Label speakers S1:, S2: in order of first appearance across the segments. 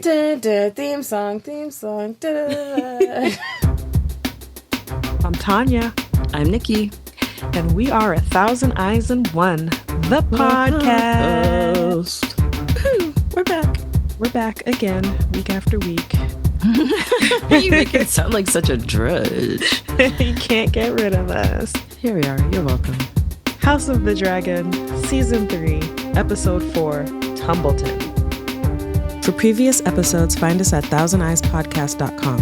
S1: Da, da, theme song, theme song. Da, da, da.
S2: I'm Tanya,
S1: I'm Nikki.
S2: and we are 1,000 Eyes in 1, the podcast.
S1: Woo, we're back.
S2: We're back again, week after week.
S1: You make it sound like such a drudge.
S2: You can't get rid of us.
S1: Here we are. You're welcome.
S2: House of the Dragon, Season 3, Episode 4, Tumbleton. For previous episodes, find us at thousandeyespod.bsky.social.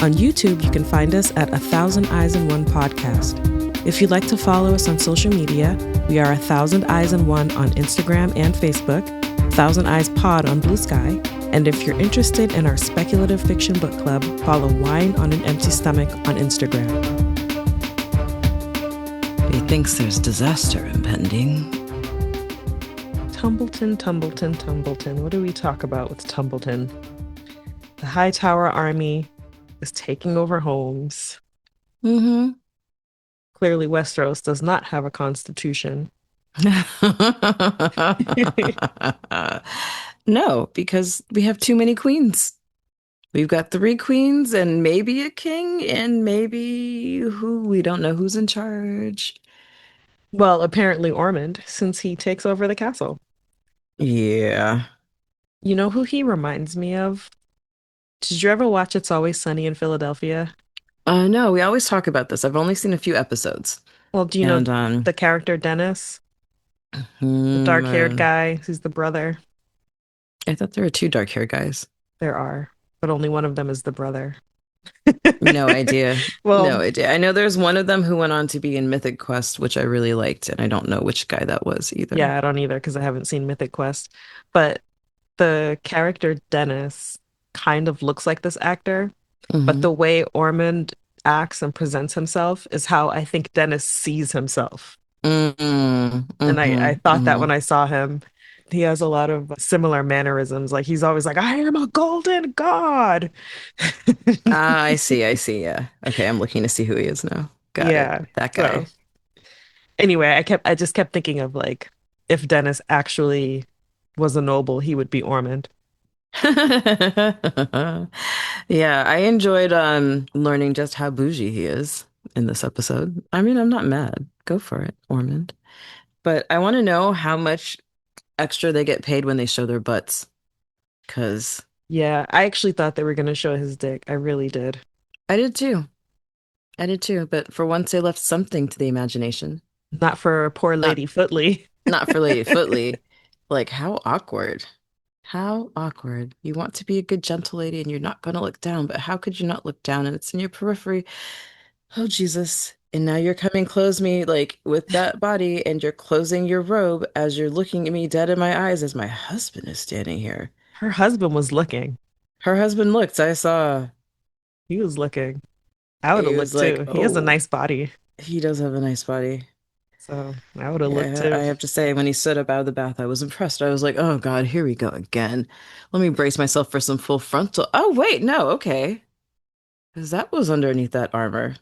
S2: On YouTube, you can find us at 1,000 Eyes in 1 podcast. If you'd like to follow us on social media, we are 1,000 Eyes in 1 on Instagram and Facebook, 1,000 Eyes Pod on Blue Sky, and if you're interested in our speculative fiction book club, follow Wine on an Empty Stomach on Instagram.
S1: He thinks there's disaster impending.
S2: Tumbleton, Tumbleton, Tumbleton. What do we talk about with Tumbleton? The Hightower army is taking over homes.
S1: Mm-hmm.
S2: Clearly, Westeros does not have a constitution.
S1: No, because we have too many queens. We've got 3 queens and maybe a king and maybe who we don't know who's in charge.
S2: Well, apparently Ormond, since he takes over the castle.
S1: Yeah.
S2: You know who he reminds me of? Did you ever watch It's Always Sunny in Philadelphia?
S1: No, we always talk about this. I've only seen a few episodes.
S2: Well, do you know
S1: And
S2: the character Dennis? The
S1: hmm,
S2: dark-haired guy who's the brother?
S1: I thought there were 2 dark-haired guys.
S2: There are, but only one of them is the brother.
S1: No idea.
S2: Well,
S1: No idea. I know there's one of them who went on to be in Mythic Quest, which I really liked, and I don't know which guy that was either.
S2: yeah, I don't either because I haven't seen Mythic Quest. But the character Dennis kind of looks like this actor, but
S1: Mhm.
S2: the way Ormond acts and presents himself is how I think Dennis sees himself.
S1: Mhm.
S2: And I
S1: Mhm.
S2: thought that when
S1: Mhm.
S2: I saw him, he has a lot of similar mannerisms. Like he's always like, I am a golden god.
S1: Ah, I see. I see. Yeah. Okay, I'm looking to see who he is now. Got it.
S2: Yeah.
S1: That
S2: So
S1: guy.
S2: anyway, I just kept thinking of like if Dennis actually was a noble, he would be Ormond.
S1: Yeah, I enjoyed learning just how bougie he is in this episode. I mean, I'm not mad. Go for it, Ormond. But I want to know how much extra they get paid when they show their butts. Because
S2: Yeah, I actually thought they were going to show his dick. I really did.
S1: I did too. I did too. But for once, they left something to the imagination.
S2: Not for poor
S1: Not
S2: Lady Footly.
S1: not for Lady Footly. Like, how awkward. How awkward. You want to be a good, gentle lady and you're not going to look down, but how could you not look down? And it's in your periphery. Oh, Jesus. And now you're coming close me like with that body and you're closing your robe as you're looking at me dead in my eyes as my husband is standing here.
S2: Her husband was looking.
S1: Her husband looked. I saw.
S2: He was looking. I would have
S1: He was
S2: looked
S1: like,
S2: too. He has a
S1: oh,
S2: nice body.
S1: he does have a nice body.
S2: So I would have looked
S1: Yeah, I
S2: too.
S1: have to say, when he stood up out of the bath, I was impressed. I was like, oh God, here we go again. Let me brace myself for some full frontal. Oh, wait, no, okay. Because that was underneath that armor.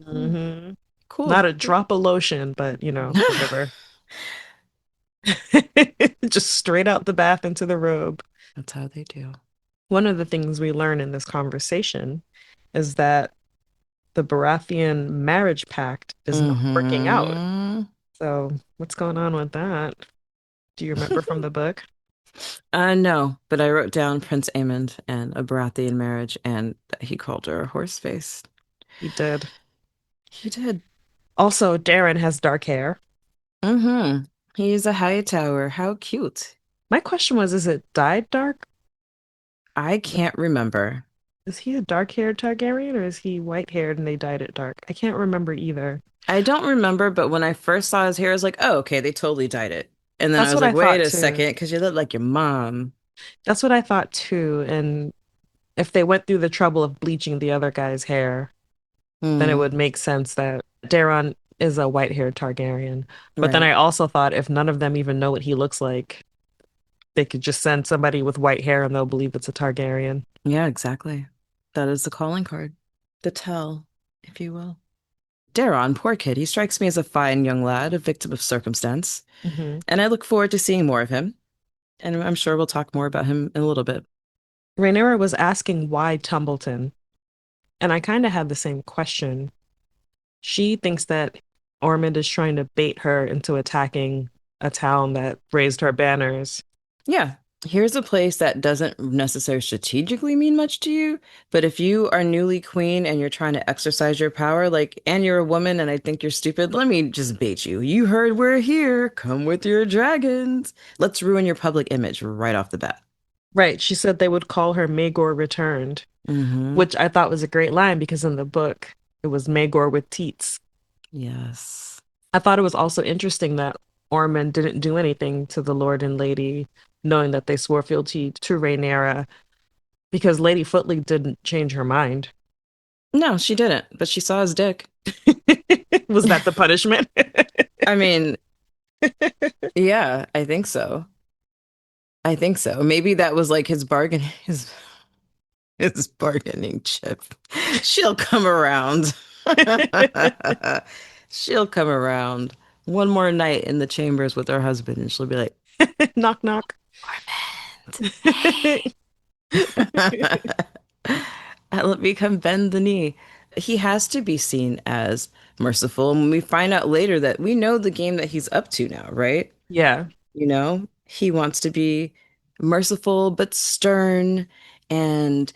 S1: Hmm,
S2: Hmm. Not
S1: cool.
S2: a drop of lotion, but whatever. Just straight out the bath into the robe.
S1: That's how they do.
S2: One of the things we learn in this conversation is that the Baratheon marriage pact is not working out.
S1: Mm-hmm.
S2: So, what's going on with that? Do you remember from the book?
S1: No, but I wrote down Prince Aemond and a Baratheon marriage, and he called her a horse face.
S2: He did.
S1: He did.
S2: Also, Darren has dark hair.
S1: Mm-hmm. He's a high tower. How cute.
S2: My question was, is it dyed dark?
S1: I can't remember.
S2: Is he a dark-haired Targaryen or is he white-haired and they dyed it dark? I can't remember either.
S1: I don't remember, but when I first saw his hair, I was like, oh, okay, they totally dyed it. And then I
S2: That's
S1: was
S2: what I
S1: like, wait
S2: thought
S1: a
S2: too.
S1: second, because you look like your mom.
S2: That's what I thought too. And if they went through the trouble of bleaching the other guy's hair, then it
S1: Hmm,
S2: would make sense that Daron is a white-haired Targaryen. But then
S1: right.
S2: I also thought if none of them even know what he looks like, they could just send somebody with white hair and they'll believe it's a Targaryen.
S1: Yeah, exactly. That is the calling card. The tell, if you will. Daron, poor kid, he strikes me as a fine young lad, a victim of circumstance,
S2: Hmm.
S1: and I look forward to seeing more of him. And I'm sure we'll talk more about him in a little bit.
S2: Rhaenyra was asking why Tumbleton, and I kind of had the same question. She thinks that Ormond is trying to bait her into attacking a town that raised her banners.
S1: Yeah. Here's a place that doesn't necessarily strategically mean much to you, but if you are newly queen and you're trying to exercise your power, like, and you're a woman and I think you're stupid, let me just bait you. You heard we're here. Come with your dragons. Let's ruin your public image right off the bat.
S2: Right, she said they would call her Maegor Returned,
S1: Mm-hmm.
S2: which I thought was a great line because in the book it was Maegor with teats.
S1: Yes.
S2: I thought it was also interesting that Ormond didn't do anything to the Lord and Lady, knowing that they swore fealty to Rhaenyra, because Lady Footleigh didn't change her mind.
S1: No, she didn't, but she saw his dick.
S2: Was that the punishment?
S1: I mean, yeah, I think so. I think so. Maybe that was like his bargain, his bargaining chip. She'll come around. She'll come around one more night in the chambers with her husband, and she'll be like,
S2: Knock, knock.
S1: Armand, hey. Let me come bend the knee. He has to be seen as merciful. And we find out later that we know the game that he's up to now, right?
S2: Yeah,
S1: You know, he wants to be merciful but stern, and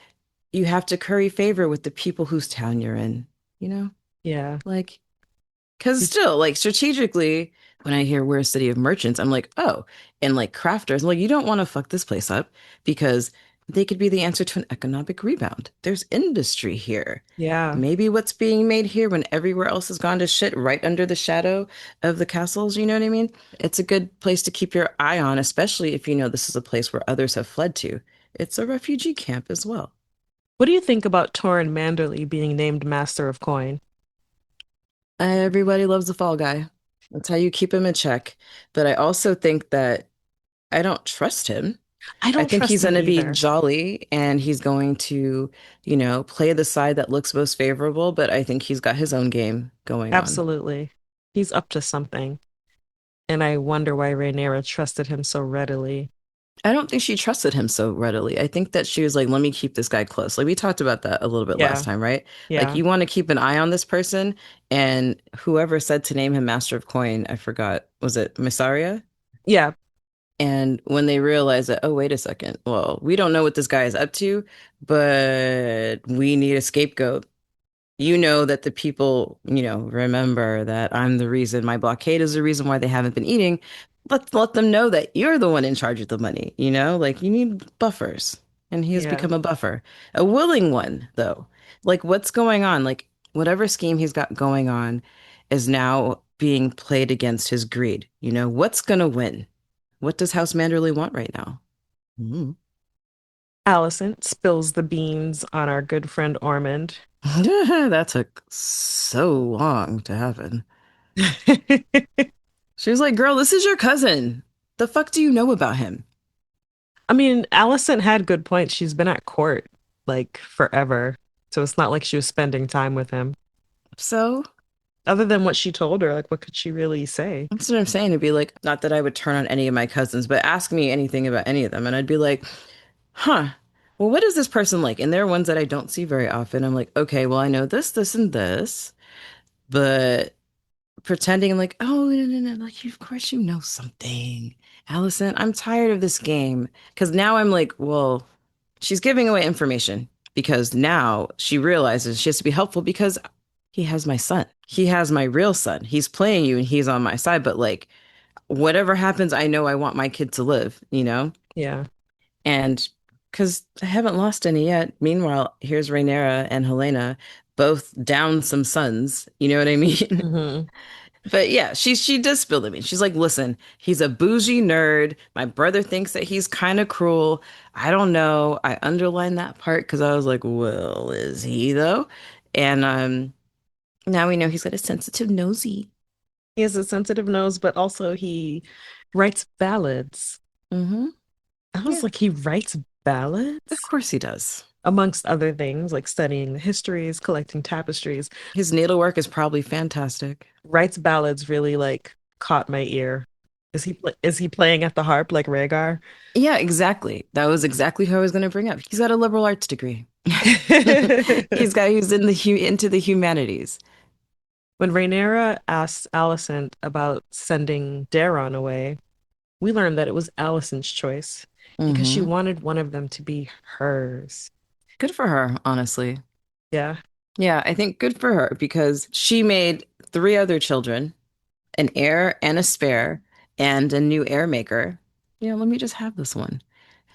S1: you have to curry favor with the people whose town you're in, you know?
S2: yeah.
S1: Like, because still, like, strategically, when I hear we're a city of merchants, I'm like, oh, and like crafters, I'm like, you don't want to fuck this place up because they could be the answer to an economic rebound. There's industry here.
S2: Yeah.
S1: Maybe what's being made here when everywhere else has gone to shit right under the shadow of the castles, you know what I mean? It's a good place to keep your eye on, especially if you know this is a place where others have fled to. It's a refugee camp as well.
S2: What do you think about Torrin Manderley being named Master of Coin?
S1: Everybody loves the fall guy. That's how you keep him in check. But I also think that I don't trust him.
S2: I
S1: I
S2: don't
S1: think he's
S2: trust
S1: going
S2: him
S1: to be
S2: either.
S1: jolly and he's going to, play the side that looks most favorable, but I think he's got his own game going on.
S2: Absolutely. He's up to something. And I wonder why Rhaenyra trusted him so readily.
S1: I don't think she trusted him so readily. I think that she was like, let me keep this guy close. Like we talked about that a little bit last
S2: Yeah,
S1: time, right? Like
S2: yeah,
S1: you want to keep an eye on this person. And whoever said to name him Master of Coin, I forgot, was it Missaria?
S2: yeah,
S1: And when they realize that, oh, wait a second, well, we don't know what this guy is up to, but we need a scapegoat. You know that the people, remember that I'm the reason my blockade is the reason why they haven't been eating. Let's let them know that you're the one in charge of the money, like you need buffers. And he has
S2: yeah.
S1: become a buffer, a willing one, though. Like what's going on? Like whatever scheme he's got going on is now being played against his greed. What's gonna win? What does House Manderley want right now? Mm.
S2: Alicent spills the beans on our good friend Ormond.
S1: That took so long to happen. She was like, girl, this is your cousin. The fuck do you know about him?
S2: I mean, Alicent had good points. She's been at court like forever. So it's not like she was spending time with him.
S1: So
S2: Other than what she told her, like what could she really say?
S1: that's what I'm saying. To be like, not that I would turn on any of my cousins, but ask me anything about any of them. And I'd be like, huh, well, what is this person like? And there are ones that I don't see very often. I'm like, okay, well, I know this, this, and this, but pretending like, oh, no, no, no, like, of course you know something. Allison, I'm tired of this game. Because now I'm like, well, she's giving away information because now she realizes she has to be helpful because he has my son. He has my real son. He's playing you and he's on my side. But like, whatever happens, I know I want my kid to live.
S2: Yeah.
S1: And because I haven't lost any yet. Meanwhile, here's Rhaenyra and Helena both down some sons. You know what I mean?
S2: Hmm.
S1: But yeah, she does spill the beans. She's like, listen, he's a bougie nerd. My brother thinks that he's kind of cruel. I don't know. I underlined that part because I was like, well, is he though? And now we know he's got a sensitive nosy.
S2: He has a sensitive nose, but also he writes ballads.
S1: Mm-hmm.
S2: I was
S1: Yeah,
S2: like, he writes
S1: of
S2: ballads?
S1: course he does.
S2: Amongst other things, like studying the histories, collecting tapestries.
S1: His needlework is probably fantastic.
S2: Writes ballads really like caught my ear. Is he playing at the harp like Rhaegar?
S1: Yeah, exactly. That was exactly who I was going to bring up. He's got a liberal arts degree. He's in into the humanities.
S2: When Rhaenyra asked Alicent about sending Daeron away, we learned that it was Alicent's choice because she
S1: Hmm.
S2: wanted one of them to be hers.
S1: Good for her, honestly.
S2: Yeah,
S1: Yeah, I think good for her because she made three other children, an heir and a spare, and a new heir maker. Yeah, let me just have this one.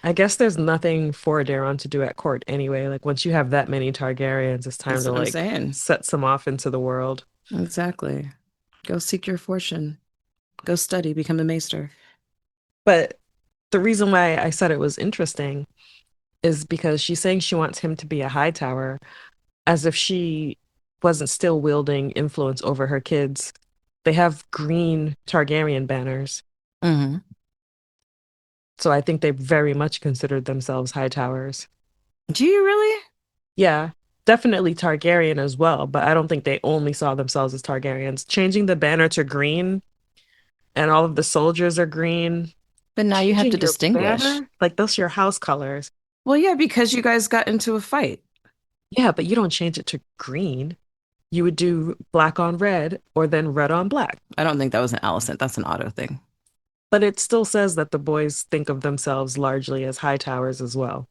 S2: I guess there's nothing for Daeron to do at court anyway. Like once you have that many Targaryens, it's time
S1: That's
S2: to
S1: what I'm
S2: like
S1: saying.
S2: set some off into the world.
S1: Exactly. Go seek your fortune. Go study, become a maester.
S2: But the reason why I said it was interesting is because she's saying she wants him to be a high tower as if she wasn't still wielding influence over her kids. They have green Targaryen banners.
S1: Hmm.
S2: So I think they very much considered themselves high towers.
S1: Do you really?
S2: Yeah, definitely Targaryen as well, but I don't think they only saw themselves as Targaryens. Changing the banner to green and all of the soldiers are green.
S1: But now you have
S2: Changing
S1: to
S2: your
S1: distinguish.
S2: banner? Like those are your house colors.
S1: Well, yeah, because you guys got into a fight.
S2: Yeah, but you don't change it to green. You would do black on red or then red on black.
S1: I don't think that was an Alicent. That's an Otto thing.
S2: But it still says that the boys think of themselves largely as high towers as well,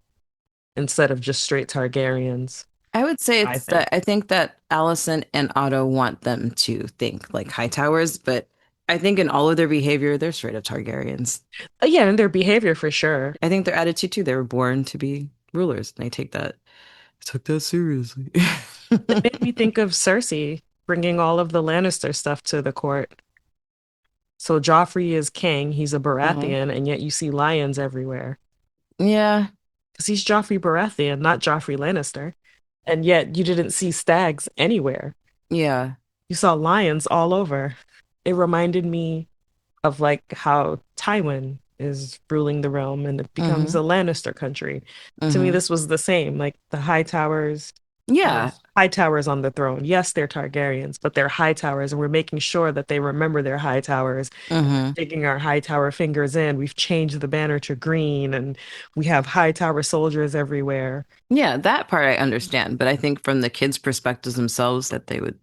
S2: instead of just straight Targaryens,
S1: I would say
S2: I
S1: it's
S2: think.
S1: that I think that Alicent and Otto want them to think like high towers, but I think in all of their behavior, they're straight up Targaryens.
S2: Yeah, and their behavior for sure.
S1: I think their attitude too, they were born to be rulers, and they took that seriously.
S2: It made me think of Cersei bringing all of the Lannister stuff to the court. So Joffrey is king, he's a
S1: Hmm.
S2: Baratheon, and yet you see lions everywhere.
S1: Yeah,
S2: Because he's Joffrey Baratheon, not Joffrey Lannister. And yet you didn't see stags anywhere.
S1: yeah.
S2: You saw lions all over. It reminded me of like how Tywin is ruling the realm and it becomes a
S1: Hmm.
S2: Lannister country. To me,
S1: Hmm.
S2: this was the same. Like the High Towers,
S1: Yeah.
S2: there's High Towers on the throne. Yes, they're Targaryens, but they're High Towers, and we're making sure that they remember their High Towers. And we're
S1: Hmm.
S2: digging our High Tower fingers in. We've changed the banner to green, and we have High Tower soldiers everywhere.
S1: Yeah, that part I understand, but I think from the kids' perspectives themselves that they would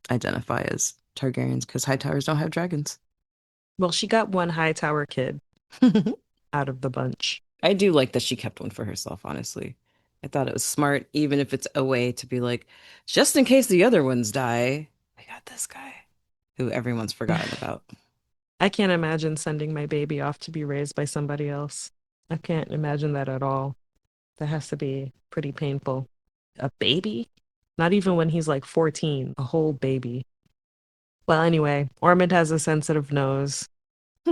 S1: identify as Targaryens because high towers don't have dragons.
S2: Well, she got one High Tower kid out of the bunch.
S1: I do like that she kept one for herself, honestly. I thought it was smart, even if it's a way to be like, just in case the other ones die, we got this guy who everyone's forgotten about.
S2: I can't imagine sending my baby off to be raised by somebody else. I can't imagine that at all. That has to be pretty painful. A baby? Not even when he's like 14, a whole baby. Well, anyway, Ormond has a sensitive nose,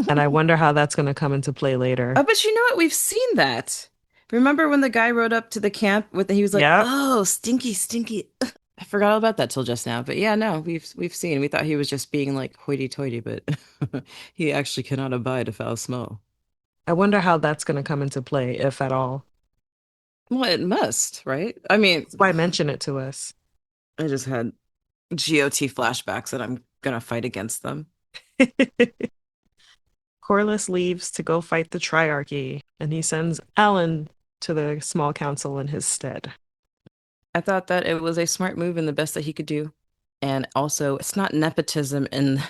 S2: and I wonder how that's going to come into play later.
S1: Oh, but you know what? We've seen that. Remember when the guy rode up to the camp with he was like,
S2: Yep.
S1: "Oh, stinky, stinky." I forgot all about that till just now. But yeah, no, we've seen. We thought he was just being like hoity-toity, but he actually cannot abide a foul smell.
S2: I wonder how that's going to come into play, if at all.
S1: Well, it must, right? I mean,
S2: That's why mention it to us.
S1: I just had GOT flashbacks and I'm gonna fight against them.
S2: Corlys leaves to go fight the Triarchy, and he sends Alan to the small council in his stead.
S1: I thought that it was a smart move and the best that he could do. And also, it's not nepotism in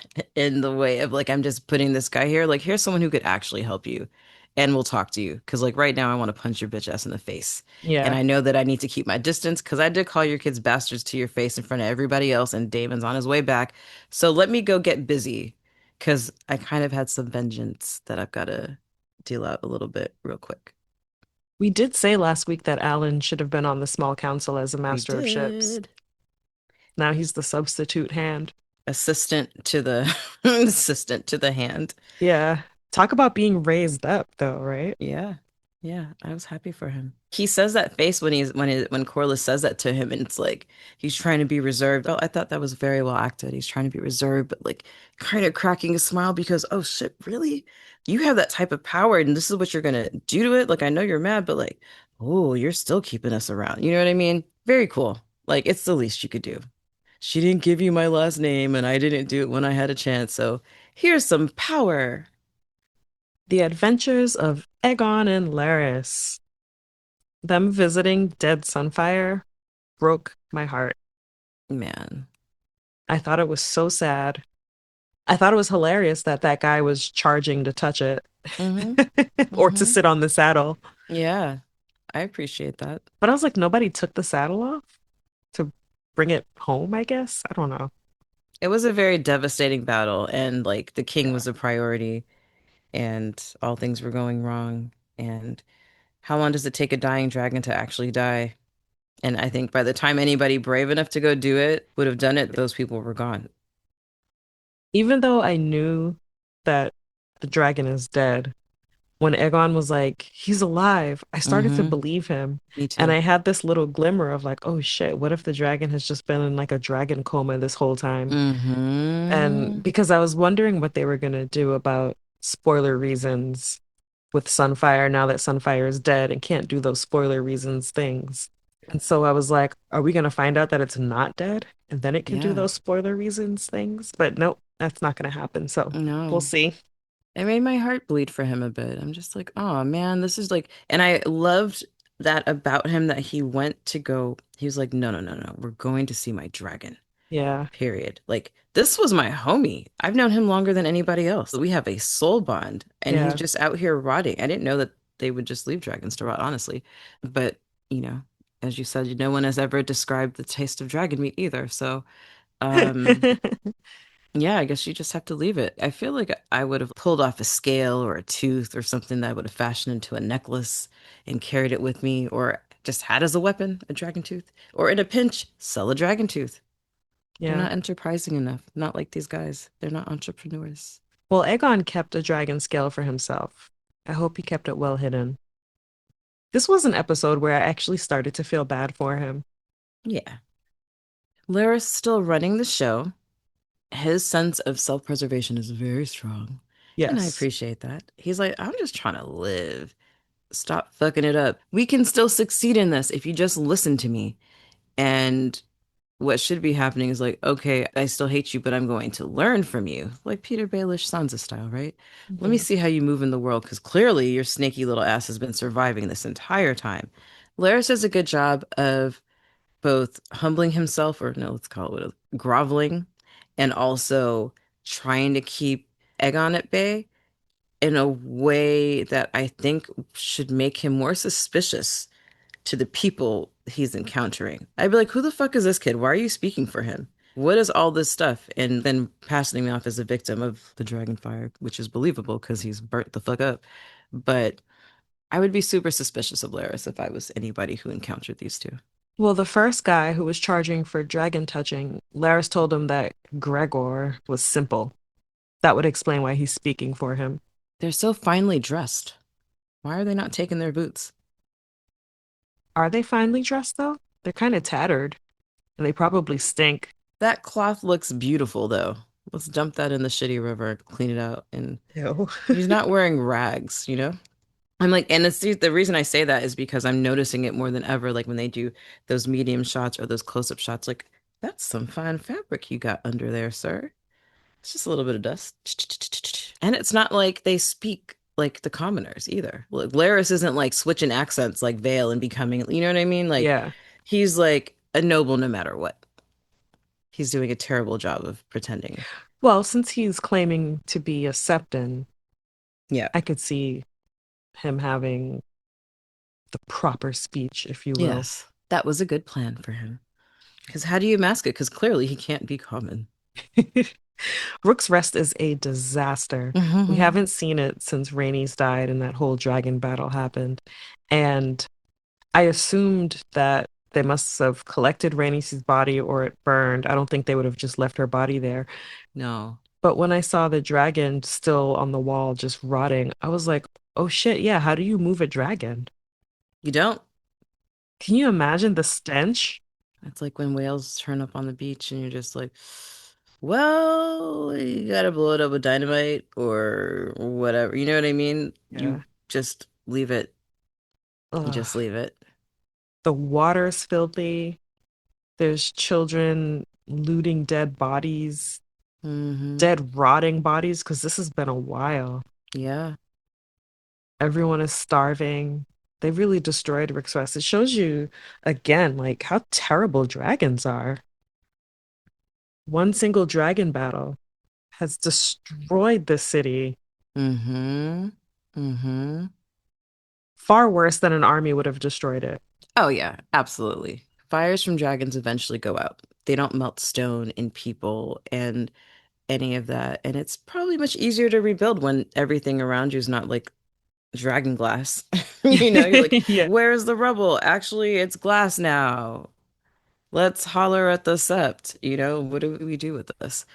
S1: the way of like I'm just putting this guy here. Like, here's someone who could actually help you and will talk to you. Because like right now, I want to punch your bitch ass in the face. And
S2: Yeah,
S1: I know that I need to keep my distance because I did call your kids bastards to your face in front of everybody else, and Damon's on his way back. So let me go get busy because I kind of had some vengeance that I've got to deal out a little bit real quick.
S2: we did say last week that Alan should have been on the small council as a
S1: We
S2: master of ships.
S1: did.
S2: Now he's the substitute hand.
S1: Assistant to the assistant to the hand.
S2: Yeah. Talk about being raised up, though, right?
S1: Yeah. Yeah, I was happy for him. He says that face when Corliss says that to him and it's like he's trying to be reserved. Oh, I thought that was very well acted. He's trying to be reserved, but like kind of cracking a smile because, oh shit, really? You have that type of power and this is what you're gonna do to it? Like I know you're mad, but like, oh, you're still keeping us around. You know what I mean? Very cool. Like it's the least you could do. She didn't give you my last name and I didn't do it when I had a chance, so here's some power.
S2: The Adventures of Egon and Laris. Them visiting dead Sunfire broke my heart.
S1: Man.
S2: I thought it was so sad. I thought it was hilarious that that guy was charging to touch it
S1: Mm-hmm.
S2: or to
S1: Mm-hmm.
S2: sit on the saddle.
S1: Yeah, I appreciate that.
S2: But I was like, nobody took the saddle off to bring it home, I guess. I don't know.
S1: It was a very devastating battle, and like the king
S2: Yeah.
S1: was a priority, and all things were going wrong. And how long does it take a dying dragon to actually die? And I think by the time anybody brave enough to go do it would have done it, those people were gone.
S2: Even though I knew that the dragon is dead, when Egon was like, he's alive, I started to
S1: Mm-hmm.
S2: believe him.
S1: Me
S2: And
S1: too.
S2: I had this little glimmer of like, oh shit, what if the dragon has just been in like a dragon coma this whole time? And
S1: Mm-hmm.
S2: because I was wondering what they were going to do about spoiler reasons with Sunfire now that Sunfire is dead and can't do those spoiler reasons things. And so I was like, are we going to find out that it's not dead and then it can do
S1: Yeah.
S2: those spoiler reasons things? But nope, that's not going to happen. So we'll
S1: No.
S2: see.
S1: It made my heart bleed for him a bit. I'm just like, oh man, this is like, and I loved that about him that he went to go, he was like, no, no, no, no, we're going to see my dragon,
S2: Yeah.
S1: period. Like, this was my homie. I've known him longer than anybody else. We have a soul bond, and he's
S2: Yeah.
S1: just out here rotting. I didn't know that they would just leave dragons to rot, honestly. But, you know, as you said, no one has ever described the taste of dragon meat either. So, um, yeah, I guess you just have to leave it. I feel like I would have pulled off a scale or a tooth or something that I would have fashioned into a necklace and carried it with me, or just had as a weapon, a dragon tooth, or in a pinch, sell a dragon tooth. They're
S2: Yeah.
S1: not enterprising enough. Not like these guys. They're not entrepreneurs.
S2: Well, Aegon kept a dragon scale for himself. I hope he kept it well hidden. This was an episode where I actually started to feel bad for him.
S1: Yeah. Laris still running the show. His sense of self-preservation is very strong. And I
S2: Yes.
S1: appreciate that. He's like, I'm just trying to live. Stop fucking it up. We can still succeed in this if you just listen to me. And what should be happening is like, okay, I still hate you, but I'm going to learn from you. Like Peter Baelish Sansa style, right? Let me
S2: Mhm.
S1: see how you move in the world, because clearly your snaky little ass has been surviving this entire time. Laris does a good job of both humbling himself, or no, let's call it groveling, and also trying to keep Aegon at bay in a way that I think should make him more suspicious to the people he's encountering. I'd be like, who the fuck is this kid? Why are you speaking for him? What is all this stuff? And then passing me off as a victim of the dragon fire, which is believable because he's burnt the fuck up. But I would be super suspicious of Laris if I was anybody who encountered these two.
S2: Well, the first guy who was charging for dragon touching, Laris told him that Gregor was simple. That would explain why he's speaking for him.
S1: They're so finely dressed. Why are they not taking their boots?
S2: Are they finely dressed though? They're kind of tattered and they probably stink.
S1: That cloth looks beautiful though. Let's dump that in the shitty river and clean it out. And
S2: Ew.
S1: he's not wearing rags, you know? I'm like, and it's the reason I say that is because I'm noticing it more than ever. Like when they do those medium shots or those close-up shots, like that's some fine fabric you got under there, sir. It's just a little bit of dust. And it's not like they speak like the commoners either. Like, Laris isn't like switching accents like Vale and becoming, you know what I mean? Like
S2: Yeah.
S1: he's like a noble no matter what. He's doing a terrible job of pretending.
S2: Well, since he's claiming to be a Septon,
S1: Yeah.
S2: I could see him having the proper speech, if you will.
S1: Yes. That was a good plan for him. Because how do you mask it? Because clearly he can't be common.
S2: Rook's Rest is a disaster. We haven't seen it since Rhaenys died and that whole dragon battle happened. And I assumed that they must have collected Rhaenys' body or it burned. I don't think they would have just left her body there.
S1: No,
S2: But when I saw the dragon still on the wall, just rotting, I was like, oh shit, yeah, how do you move a dragon?
S1: you don't.
S2: Can you imagine the stench?
S1: It's like when whales turn up on the beach and you're just like, well, you gotta blow it up with dynamite or whatever. You know what I mean? You
S2: Yeah.
S1: just leave it. You
S2: Ugh.
S1: just leave it.
S2: The water's filthy. There's children looting dead bodies,
S1: Hmm.
S2: dead rotting bodies, because this has been a while.
S1: Yeah.
S2: Everyone is starving. They really destroyed Rick's Rest. It shows you again, like how terrible dragons are. One single dragon battle has destroyed the city
S1: Mm-hmm. Mm-hmm.
S2: far worse than an army would have destroyed it.
S1: Oh yeah, absolutely. Fires from dragons eventually go out. They don't melt stone in people and any of that. And it's probably much easier to rebuild when everything around you is not like dragon glass. You're like,
S2: Yeah.
S1: where's the rubble? Actually, it's glass now. Let's holler at the sept. What do we do with this?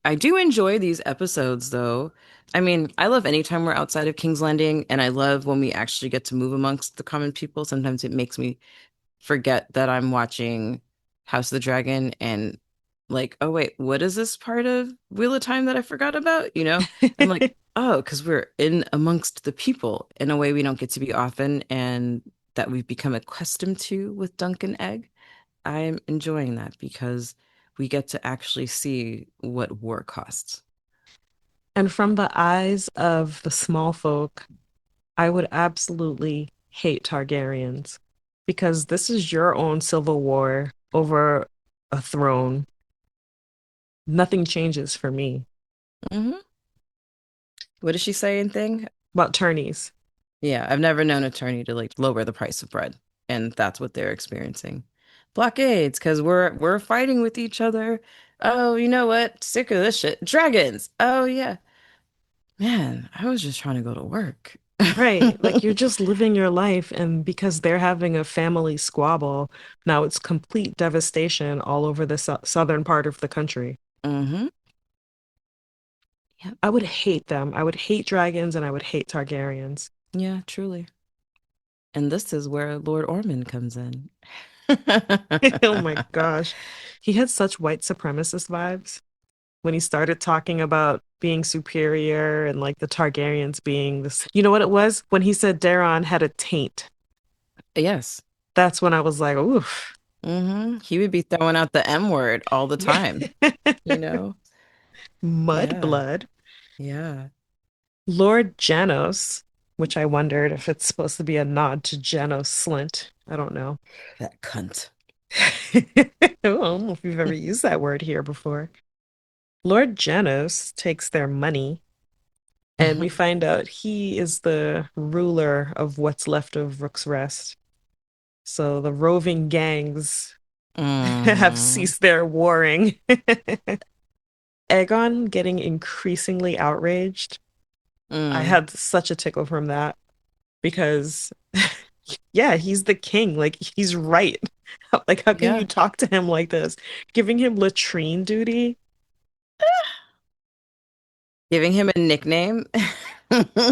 S1: I do enjoy these episodes though. I mean, I love anytime we're outside of King's Landing, and I love when we actually get to move amongst the common people. Sometimes it makes me forget that I'm watching House of the Dragon and like, oh wait, what is this part of Wheel of Time that I forgot about? I'm like, oh, because we're in amongst the people in a way we don't get to be often and that we've become accustomed to with Dunk and Egg. I'm enjoying that because we get to actually see what war costs.
S2: And from the eyes of the small folk, I would absolutely hate Targaryens because this is your own civil war over a throne. Nothing changes for me.
S1: Hmm. What does she say in thing?
S2: About tourneys.
S1: Yeah, I've never known an attorney to like lower the price of bread, and that's what they're experiencing. Blockades, because we're fighting with each other. Oh, you know what? Sick of this shit. Dragons. Oh yeah. Man, I was just trying to go to work.
S2: Right. Like you're just living your life, and because they're having a family squabble, now it's complete devastation all over the southern part of the country.
S1: Hmm. Yep.
S2: I would hate them. I would hate dragons and I would hate Targaryens.
S1: Yeah, truly. And this is where Lord Ormond comes in.
S2: Oh my gosh. He had such white supremacist vibes when he started talking about being superior and like the Targaryens being this. You know what it was? When he said Daeron had a taint.
S1: Yes.
S2: That's when I was like, oof.
S1: He would be throwing out the M word all the time, you know?
S2: Mud
S1: Yeah.
S2: blood.
S1: Yeah.
S2: Lord Janos, which I wondered if it's supposed to be a nod to Janos Slint. I don't know.
S1: That cunt.
S2: I don't know if you've ever used that word here before. Lord Janos takes their money, and we find out he is the ruler of what's left of Rook's Rest. So the roving gangs have
S1: Hmm.
S2: ceased their warring. Aegon getting increasingly outraged. I
S1: Mm.
S2: had such a tickle from that because, yeah, he's the king. Like, he's right. Like, how can you
S1: Yeah.
S2: talk to him like this? Giving him latrine duty,
S1: Giving him a nickname.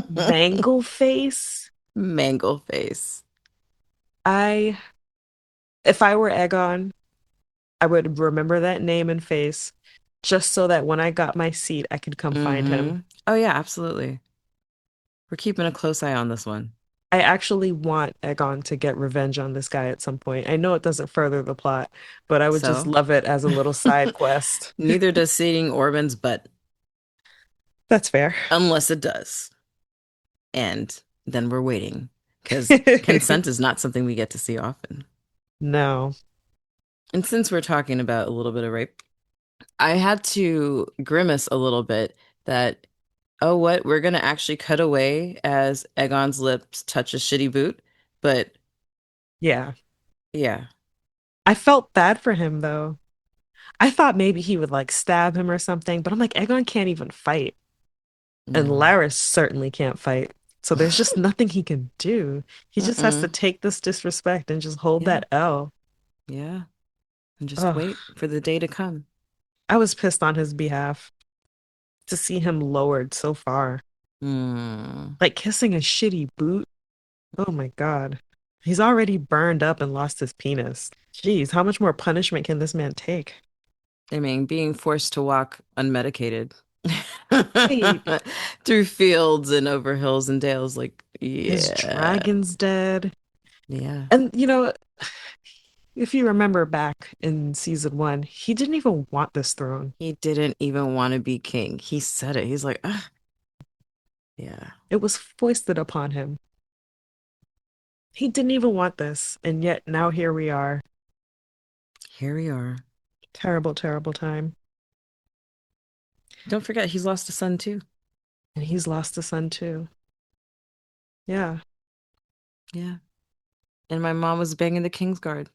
S2: mangle face.
S1: Mangle face.
S2: I, if I were Aegon, I would remember that name and face just so that when I got my seat, I could come find him.
S1: Oh yeah, absolutely. We're keeping a close eye on this one.
S2: I actually want Aegon to get revenge on this guy at some point. I know it doesn't further the plot, but I would just
S1: So,
S2: love it as a little side quest.
S1: neither does seeing Orban's butt,
S2: That's fair.
S1: unless it does. And then we're waiting, because consent is not something we get to see often.
S2: No.
S1: And since we're talking about a little bit of rape, I had to grimace a little bit that, oh, what? We're gonna actually cut away as Egon's lips touch a shitty boot. But
S2: Yeah.
S1: yeah,
S2: I felt bad for him though. I thought maybe he would like stab him or something, but I'm like, Aegon can't even fight. And
S1: no.
S2: Laris certainly can't fight. So there's just nothing he can do. He just has to
S1: Mm-mm.
S2: take this disrespect and just hold
S1: Yeah,
S2: that L.
S1: yeah. And just
S2: Ugh.
S1: wait for the day to come.
S2: I was pissed on his behalf to see him lowered so far.
S1: Mm.
S2: Like kissing a shitty boot. Oh my God. He's already burned up and lost his penis. Jeez, how much more punishment can this man take?
S1: I mean, being forced to walk unmedicated
S2: Right.
S1: through fields and over hills and dales, like,
S2: His
S1: yeah,
S2: dragon's dead.
S1: yeah.
S2: And if you remember back in season one, he didn't even want this throne.
S1: He didn't even want to be king. He said it. He's like, "Ugh." Yeah.
S2: It was foisted upon him. He didn't even want this, and yet now here we are.
S1: Here we are.
S2: Terrible, terrible time.
S1: Don't forget, he's lost a son too.
S2: And he's lost a son too. Yeah.
S1: Yeah. And my mom was banging the Kingsguard.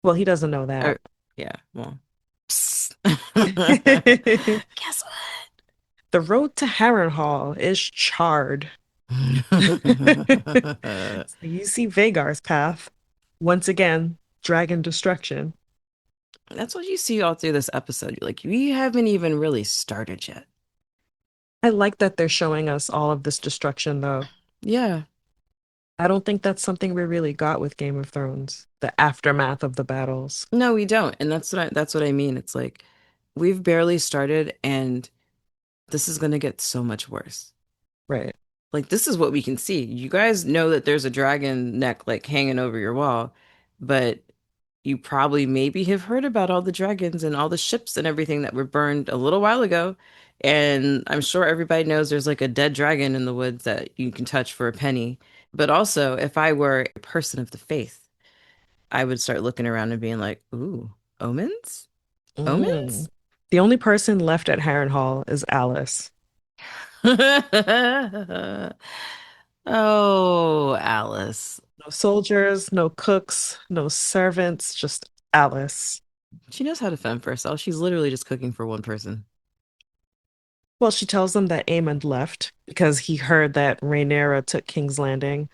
S2: Well, he doesn't know that.
S1: Or, yeah, well. Psst.
S2: The
S1: Guess
S2: road to Harrenhal is charred.
S1: what?
S2: So you see Vagar's path. Once again, dragon destruction.
S1: That's what you see all through this episode. You're like, we haven't even really started yet.
S2: I like that they're showing us all of this destruction, though.
S1: Yeah.
S2: I don't think that's something we really got with Game of Thrones, the aftermath of the battles.
S1: No, we don't. And that's what I mean. It's like we've barely started and this is gonna get so much worse.
S2: Right.
S1: Like this is what we can see. You guys know that there's a dragon neck like hanging over your wall, but you probably maybe have heard about all the dragons and all the ships and everything that were burned a little while ago. And I'm sure everybody knows there's like a dead dragon in the woods that you can touch for a penny. But also, if I were a person of the faith, I would start looking around and being like, ooh, omens?
S2: Mm.
S1: Omens?
S2: The only person left at Harrenhal is Alice.
S1: Oh, Alice.
S2: No soldiers, no cooks, no servants, just Alice.
S1: She knows how to fend for herself. She's literally just cooking for one person.
S2: Well, she tells them that Aemond left because he heard that Rhaenyra took King's Landing,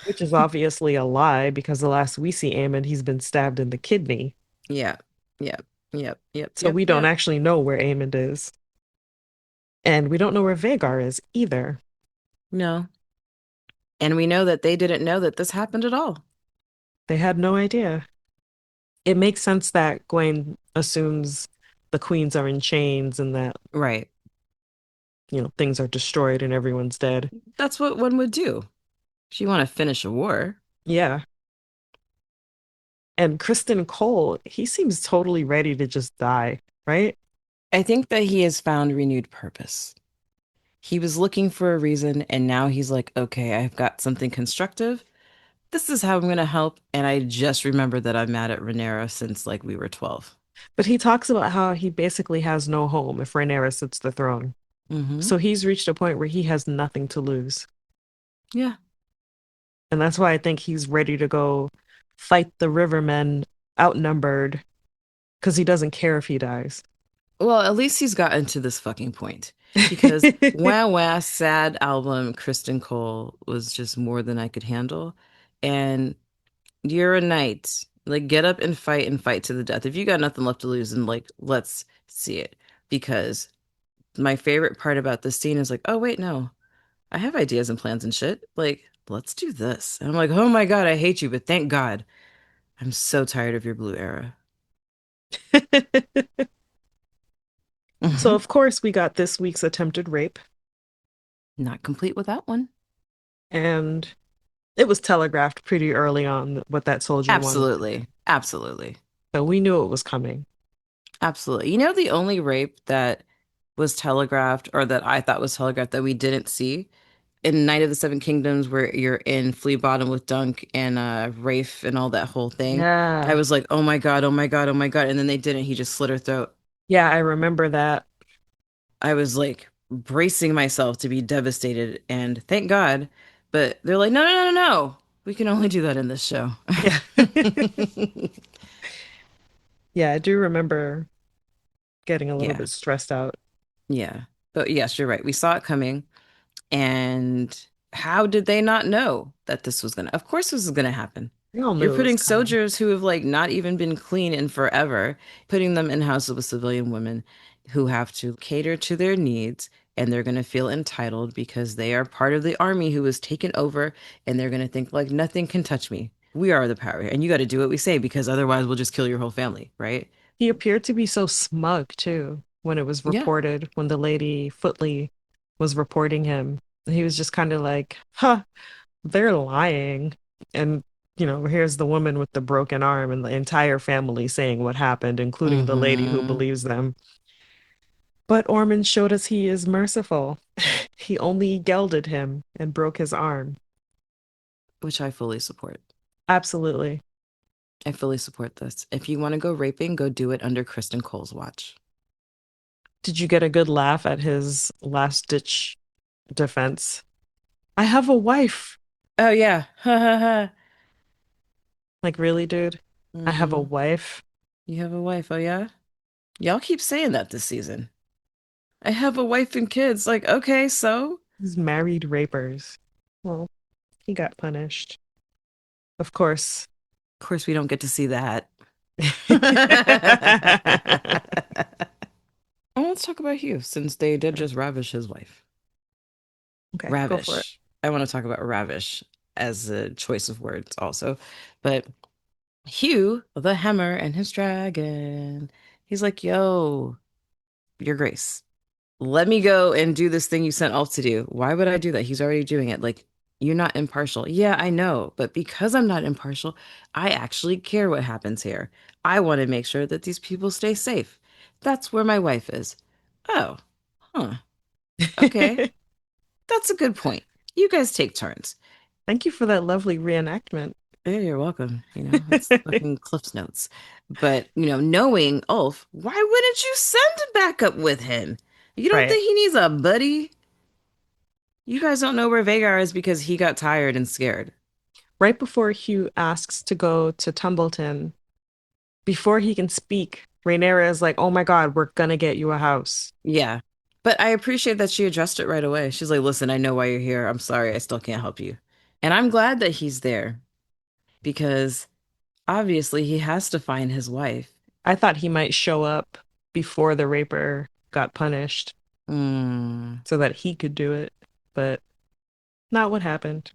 S2: which is obviously a lie because the last we see Aemond, he's been stabbed in the kidney.
S1: Yeah. Yep. Yep. Yep.
S2: So
S1: Yep.
S2: we don't
S1: Yep.
S2: actually know where Aemond is. And we don't know where Vhagar is either.
S1: No. And we know that they didn't know that this happened at all.
S2: They had no idea. It makes sense that Gwen assumes the queens are in chains and that,
S1: Right.
S2: things are destroyed and everyone's dead.
S1: That's what one would do if you want to finish a war.
S2: Yeah. And Kristen Cole, he seems totally ready to just die, right?
S1: I think that he has found renewed purpose. He was looking for a reason, and now he's like, okay, I've got something constructive. This is how I'm going to help. And I just remembered that I'm mad at Rhaenyra since like we were 12.
S2: But he talks about how he basically has no home if Rhaenyra sits the throne.
S1: Hmm.
S2: So he's reached a point where he has nothing to lose.
S1: Yeah.
S2: And that's why I think he's ready to go fight the Rivermen outnumbered because he doesn't care if he dies.
S1: Well, at least he's gotten to this fucking point because Wah Wah sad album Kristen Cole was just more than I could handle. And you're a knight. Like get up and fight to the death. If you got nothing left to lose, and like let's see it. Because my favorite part about this scene is like, oh wait, no. I have ideas and plans and shit. Like, let's do this. And I'm like, oh my God, I hate you, but thank God. I'm so tired of your blue era.
S2: So,
S1: Mhm.
S2: of course, we got this week's attempted rape,
S1: Not complete without one.
S2: and it was telegraphed pretty early on what that soldier wanted.
S1: Absolutely. Absolutely.
S2: So we knew it was coming.
S1: Absolutely. You know, the only rape that was telegraphed or that I thought was telegraphed that we didn't see in Night of the Seven Kingdoms, where you're in Flea Bottom with Dunk and Rafe and all that whole thing. I
S2: Yeah.
S1: was like, oh my God, oh my God, oh my God. And then they didn't. He just slit her throat.
S2: Yeah, I remember that.
S1: I was like bracing myself to be devastated, and thank God. But they're like, no, no, no, no, no. We can only do that in this show.
S2: Yeah. Yeah, I do remember getting a little
S1: Yeah,
S2: bit stressed out.
S1: yeah. But yes, you're right. We saw it coming. And how did they not know that this was gonna? Of course, this is gonna happen.
S2: We all
S1: You're
S2: knew it was
S1: putting
S2: coming.
S1: soldiers who have like not even been clean in forever, putting them in houses with civilian women who have to cater to their needs, and they're gonna feel entitled because they are part of the army who was taken over, and they're gonna think like nothing can touch me. We are the power, and you got to do what we say because otherwise we'll just kill your whole family, right?
S2: He appeared to be so smug too when it was
S1: Yeah.
S2: reported, when the lady Footley was reporting him. He was just kind of like, huh, they're lying. And, here's the woman with the broken arm and the entire family saying what happened, including the lady who
S1: Mm-hmm.
S2: believes them. But Ormond showed us he is merciful. He only gelded him and broke his arm.
S1: which I fully support.
S2: Absolutely.
S1: I fully support this. If you want to go raping, go do it under Kristen Cole's watch.
S2: Did you get a good laugh at his last ditch defense? I have a wife.
S1: Oh yeah. Ha ha ha.
S2: Like, really, dude? I have a
S1: Mm-hmm.
S2: wife.
S1: You have a wife, oh yeah? Y'all keep saying that this season. I have a wife and kids. Like, okay, so?
S2: He's married rapers. Well, he got punished. Of course.
S1: Of course, we don't get to see that. Well, let's talk about Hugh, since they did just ravish his wife.
S2: Okay, go for it.
S1: Ravish. I want to talk about ravish as a choice of words also. But Hugh, the hammer and his dragon, he's like, yo, your grace, let me go and do this thing you sent Ulf to do. Why would I do that? He's already doing it. Like, you're not impartial. Yeah, I know. But because I'm not impartial, I actually care what happens here. I want to make sure that these people stay safe. That's where my wife is. Oh, huh. Okay. That's a good point. You guys take turns.
S2: Thank you for that lovely reenactment.
S1: Yeah, you're welcome. It's fucking Cliff's Notes. But, knowing Ulf, why wouldn't you send him back up with him? You don't
S2: Right.
S1: think he needs a buddy? You guys don't know where Vagar is because he got tired and scared.
S2: Right before Hugh asks to go to Tumbleton, before he can speak, Rhaenyra is like, "Oh my God, we're gonna get you a house."
S1: Yeah. But I appreciate that she addressed it right away. She's like, listen, I know why you're here. I'm sorry. I still can't help you. And I'm glad that he's there because obviously he has to find his wife.
S2: I thought he might show up before the raper got punished
S1: Mm.
S2: so that he could do it, but not what happened.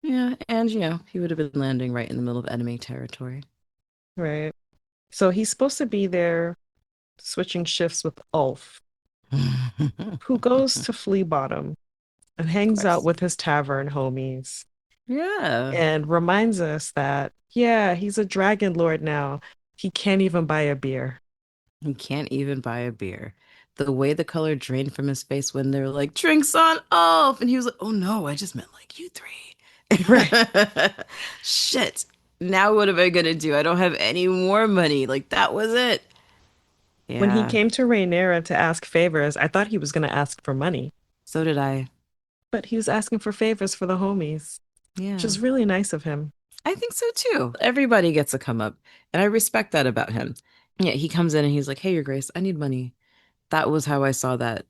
S1: Yeah. And, he would have been landing right in the middle of enemy territory.
S2: Right. So he's supposed to be there switching shifts with Ulf, who goes
S1: Of
S2: to Flea Bottom and hangs out
S1: course.
S2: with his tavern homies
S1: Yeah.
S2: and reminds us that, yeah, he's a dragon lord now. He can't even buy a beer.
S1: He can't even buy a beer. The way the color drained from his face when they were like, drinks on off. And he was like, oh no, I just meant like you
S2: Right.
S1: three. Shit. Now what am I gonna do? I don't have any more money. Like that was it.
S2: When he
S1: Yeah.
S2: came to Rhaenyra to ask favors, I thought he was going to ask for money,
S1: So did I.
S2: but he was asking for favors for the homies, which
S1: Yeah.
S2: is really nice of him.
S1: I think so too. Everybody gets a come up. And I respect that about him. Yeah, he comes in and he's like, hey, Your Grace, I need money. That was how I saw that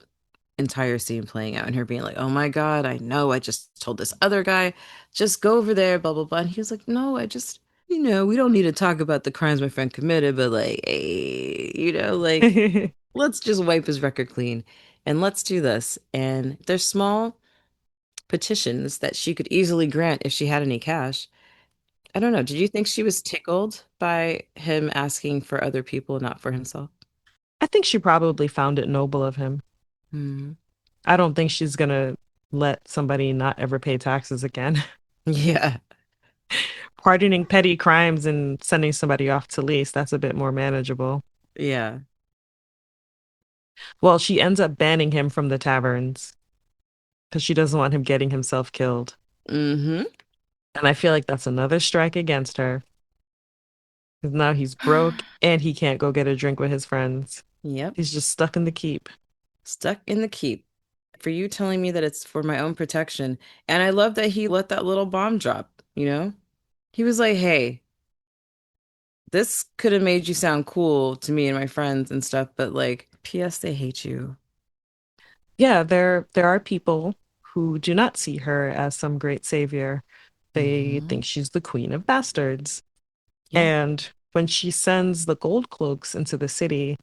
S1: entire scene playing out and her being like, oh my God, I know. I just told this other guy, just go over there, blah, blah, blah. And he was like, no, I just, we don't need to talk about the crimes my friend committed, but like, hey, like, let's just wipe his record clean and let's do this. And there's small petitions that she could easily grant if she had any cash. I don't know. Did you think she was tickled by him asking for other people, not for himself?
S2: I think she probably found it noble of him.
S1: Hmm.
S2: I don't think she's going to let somebody not ever pay taxes again.
S1: Yeah.
S2: Pardoning petty crimes and sending somebody off to lease, that's a bit more manageable.
S1: Yeah.
S2: Well, she ends up banning him from the taverns because she doesn't want him getting himself killed.
S1: Mm-hmm.
S2: And I feel like that's another strike against her. Because now he's broke and he can't go get a drink with his friends.
S1: Yep.
S2: He's just stuck in the keep.
S1: Stuck in the keep. For you telling me that it's for my own protection. And I love that he let that little bomb drop? He was like, hey, this could have made you sound cool to me and my friends and stuff, but like, P.S. they hate you.
S2: Yeah, there are people who do not see her as some great savior. They
S1: Hmm.
S2: think she's the queen of bastards.
S1: Yeah.
S2: And when she sends the gold cloaks into the city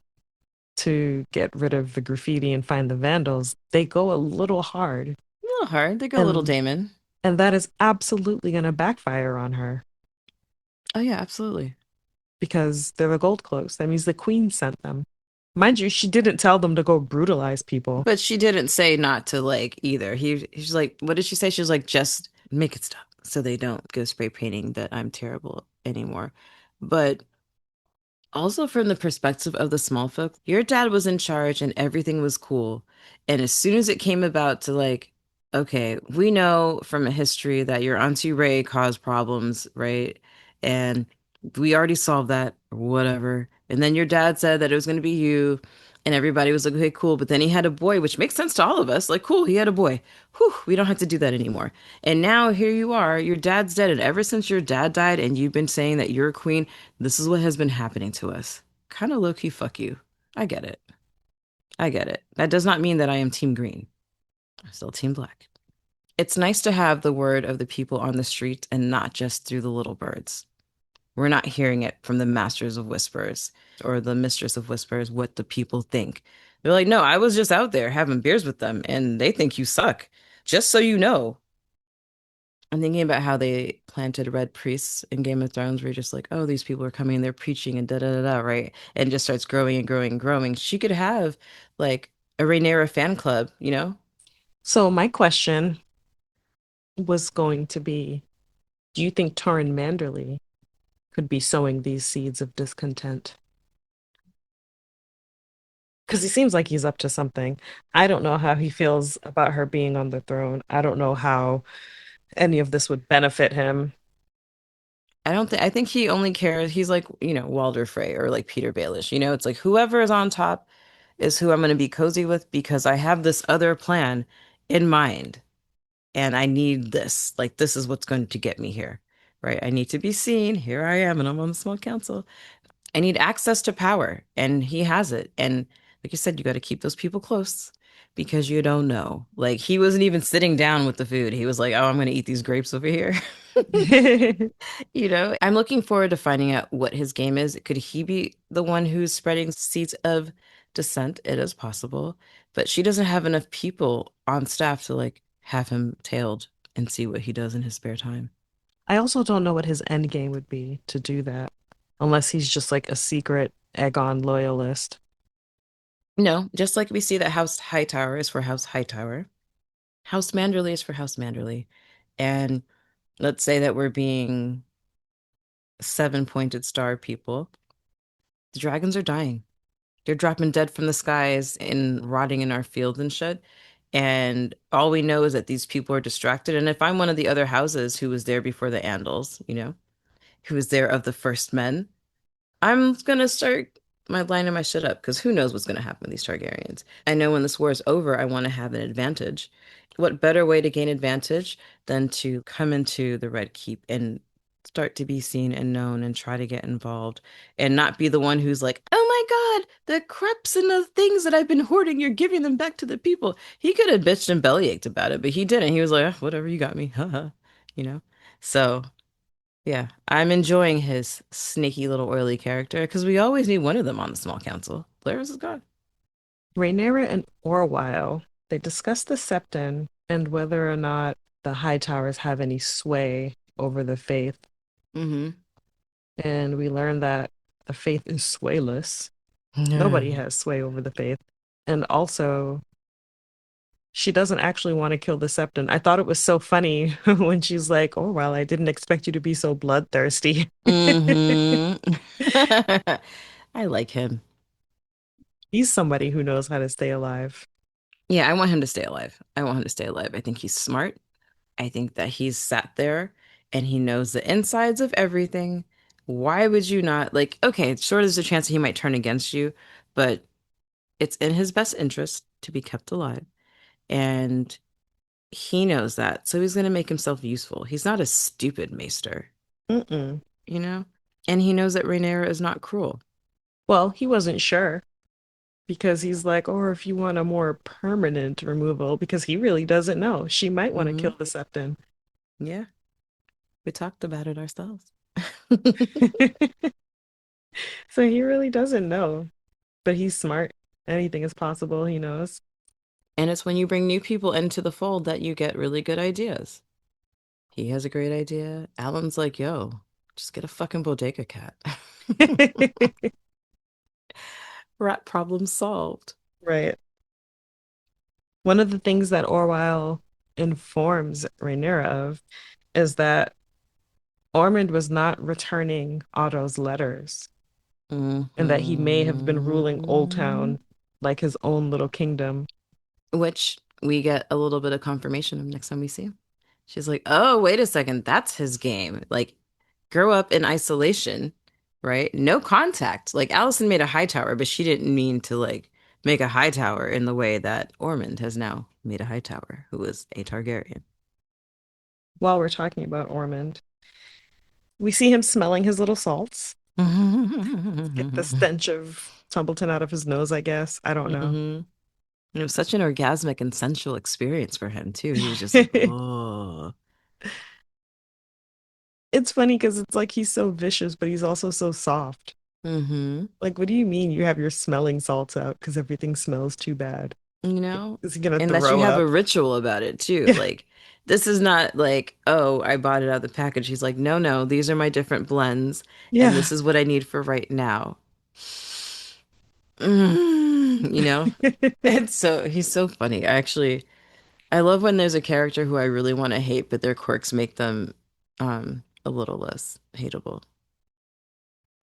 S2: to get rid of the graffiti and find the vandals, they go a little hard.
S1: A little hard. They go a little
S2: And
S1: Damon.
S2: and that is absolutely going to backfire on her
S1: Oh yeah, absolutely.
S2: because they're the gold cloaks. That means the queen sent them. Mind you, she didn't tell them to go brutalize people.
S1: But she didn't say not to like either. He's like, what did she say? She was like, just make it stop so they don't go spray painting that I'm terrible anymore. But Also, from the perspective of the small folk, your dad was in charge and everything was cool. And as soon as it came about to like, okay, we know from a history that your Auntie Ray caused problems, right? And we already solved that or whatever. And then your dad said that it was going to be you. And everybody was like, okay, cool. But then he had a boy, which makes sense to all of us. Like, cool, he had a boy. Whew, we don't have to do that anymore. And now here you are, your dad's dead. And ever since your dad died and you've been saying that you're a queen, this is what has been happening to us. Kind of low key, fuck you. I get it. I get it. That does not mean that I am Team Green. I'm still Team Black. It's nice to have the word of the people on the street and not just through the little birds. We're not hearing it from the masters of whispers or the mistress of whispers, what the people think. They're like, no, I was just out there having beers with them and they think you suck. Just so you know. I'm thinking about how they planted red priests in Game of Thrones, where you're just like, oh, these people are coming, they're preaching and da da da da, right? And it just starts growing and growing and growing. She could have like a Rhaenyra fan club, you know?
S2: So my question was going to be, do you think Torrin Manderley could be sowing these seeds of discontent? Because he seems like he's up to something. I don't know how he feels about her being on the throne. I don't know how any of this would benefit him.
S1: I think he only cares. He's like, Walder Frey or like Peter Baelish. It's like whoever is on top is who I'm going to be cozy with because I have this other plan in mind and I need this. Like, this is what's going to get me here, right? I need to be seen. Here I am, and I'm on the small council. I need access to power, and he has it. And like you said, you got to keep those people close because you don't know. Like, he wasn't even sitting down with the food. He was like, "Oh, I'm going to eat these grapes over here." I'm looking forward to finding out what his game is. Could he be the one who's spreading seeds of dissent? It is possible, but she doesn't have enough people on staff to like have him tailed and see what he does in his spare time.
S2: I also don't know what his end game would be to do that, unless he's just like a secret Aegon loyalist.
S1: No, just like we see that House Hightower is for House Hightower, House Manderley is for House Manderley. And let's say that we're being seven-pointed star people. The dragons are dying. They're dropping dead from the skies and rotting in our fields and shit. And all we know is that these people are distracted. And if I'm one of the other houses who was there before the Andals, who was there of the first men, I'm gonna start my lining my shit up because who knows what's gonna happen with these Targaryens. I know when this war is over, I want to have an advantage. What better way to gain advantage than to come into the Red Keep and start to be seen and known and try to get involved and not be the one who's like, oh my God, the creps and the things that I've been hoarding, you're giving them back to the people. He could have bitched and bellyached about it, but he didn't. He was like, "Ah, whatever, you got me. Haha." You know? So yeah, I'm enjoying his sneaky little oily character because we always need one of them on the small council. Blair's is gone.
S2: Rhaenyra and Orwyle, they discuss the Septon and whether or not the High Towers have any sway over the faith.
S1: Mm-hmm.
S2: And we learn that the faith is swayless.
S1: Yeah.
S2: Nobody has sway over the faith. And also, she doesn't actually want to kill the Septon. I thought it was so funny when she's like, "Oh, well, I didn't expect you to be so bloodthirsty."
S1: Mm-hmm. I like him.
S2: He's somebody who knows how to stay alive.
S1: Yeah, I want him to stay alive. I want him to stay alive. I think he's smart. I think that he's sat there and he knows the insides of everything. Why would you not like, okay, sure, there's a chance that he might turn against you, but it's in his best interest to be kept alive. And he knows that. So he's going to make himself useful. He's not a stupid maester,
S2: Mm-mm.
S1: you know? And he knows that Rhaenyra is not cruel.
S2: Well, he wasn't sure because he's like, or if you want a more permanent removal, because he really doesn't know. She might want to
S1: Hmm.
S2: kill the Septon.
S1: Yeah, we talked about it ourselves.
S2: So he really doesn't know, but he's smart. Anything is possible, he knows.
S1: And it's when you bring new people into the fold that you get really good ideas. He has a great idea. Alan's like, yo, just get a fucking bodega cat. Rat problem solved.
S2: Right. One of the things that Orwell informs Rhaenyra of is that Ormond was not returning Otto's letters. and that he may have been ruling Old
S1: Hmm.
S2: Town like his own little kingdom.
S1: Which we get a little bit of confirmation of next time we see him. She's like, oh, wait a second, that's his game. Like, grow up in isolation, right? No contact. Like, Allison made a high tower, but she didn't mean to, like, make a high tower in the way that Ormond has now made a high tower, who is a Targaryen.
S2: While we're talking about Ormond, we see him smelling his little salts, get the
S1: Hmm.
S2: stench of Tumbleton out of his nose, I guess. I don't know.
S1: It was such an orgasmic and sensual experience for him, too. He was just like, oh.
S2: It's funny because it's like he's so vicious, but he's also so soft.
S1: Hmm.
S2: Like, what do you mean you have your smelling salts out because everything smells too bad?
S1: You know,
S2: Is he gonna
S1: and that you
S2: throw
S1: have a
S2: up?
S1: ritual about it too.
S2: Yeah.
S1: Like, this is not like, oh, I bought it out of the package. He's like, no, no, these are my different blends, and
S2: Yeah.
S1: this is what I need for right now. You know, it's so he's so funny. I love when there's a character who I really want to hate, but their quirks make them a little less hateable.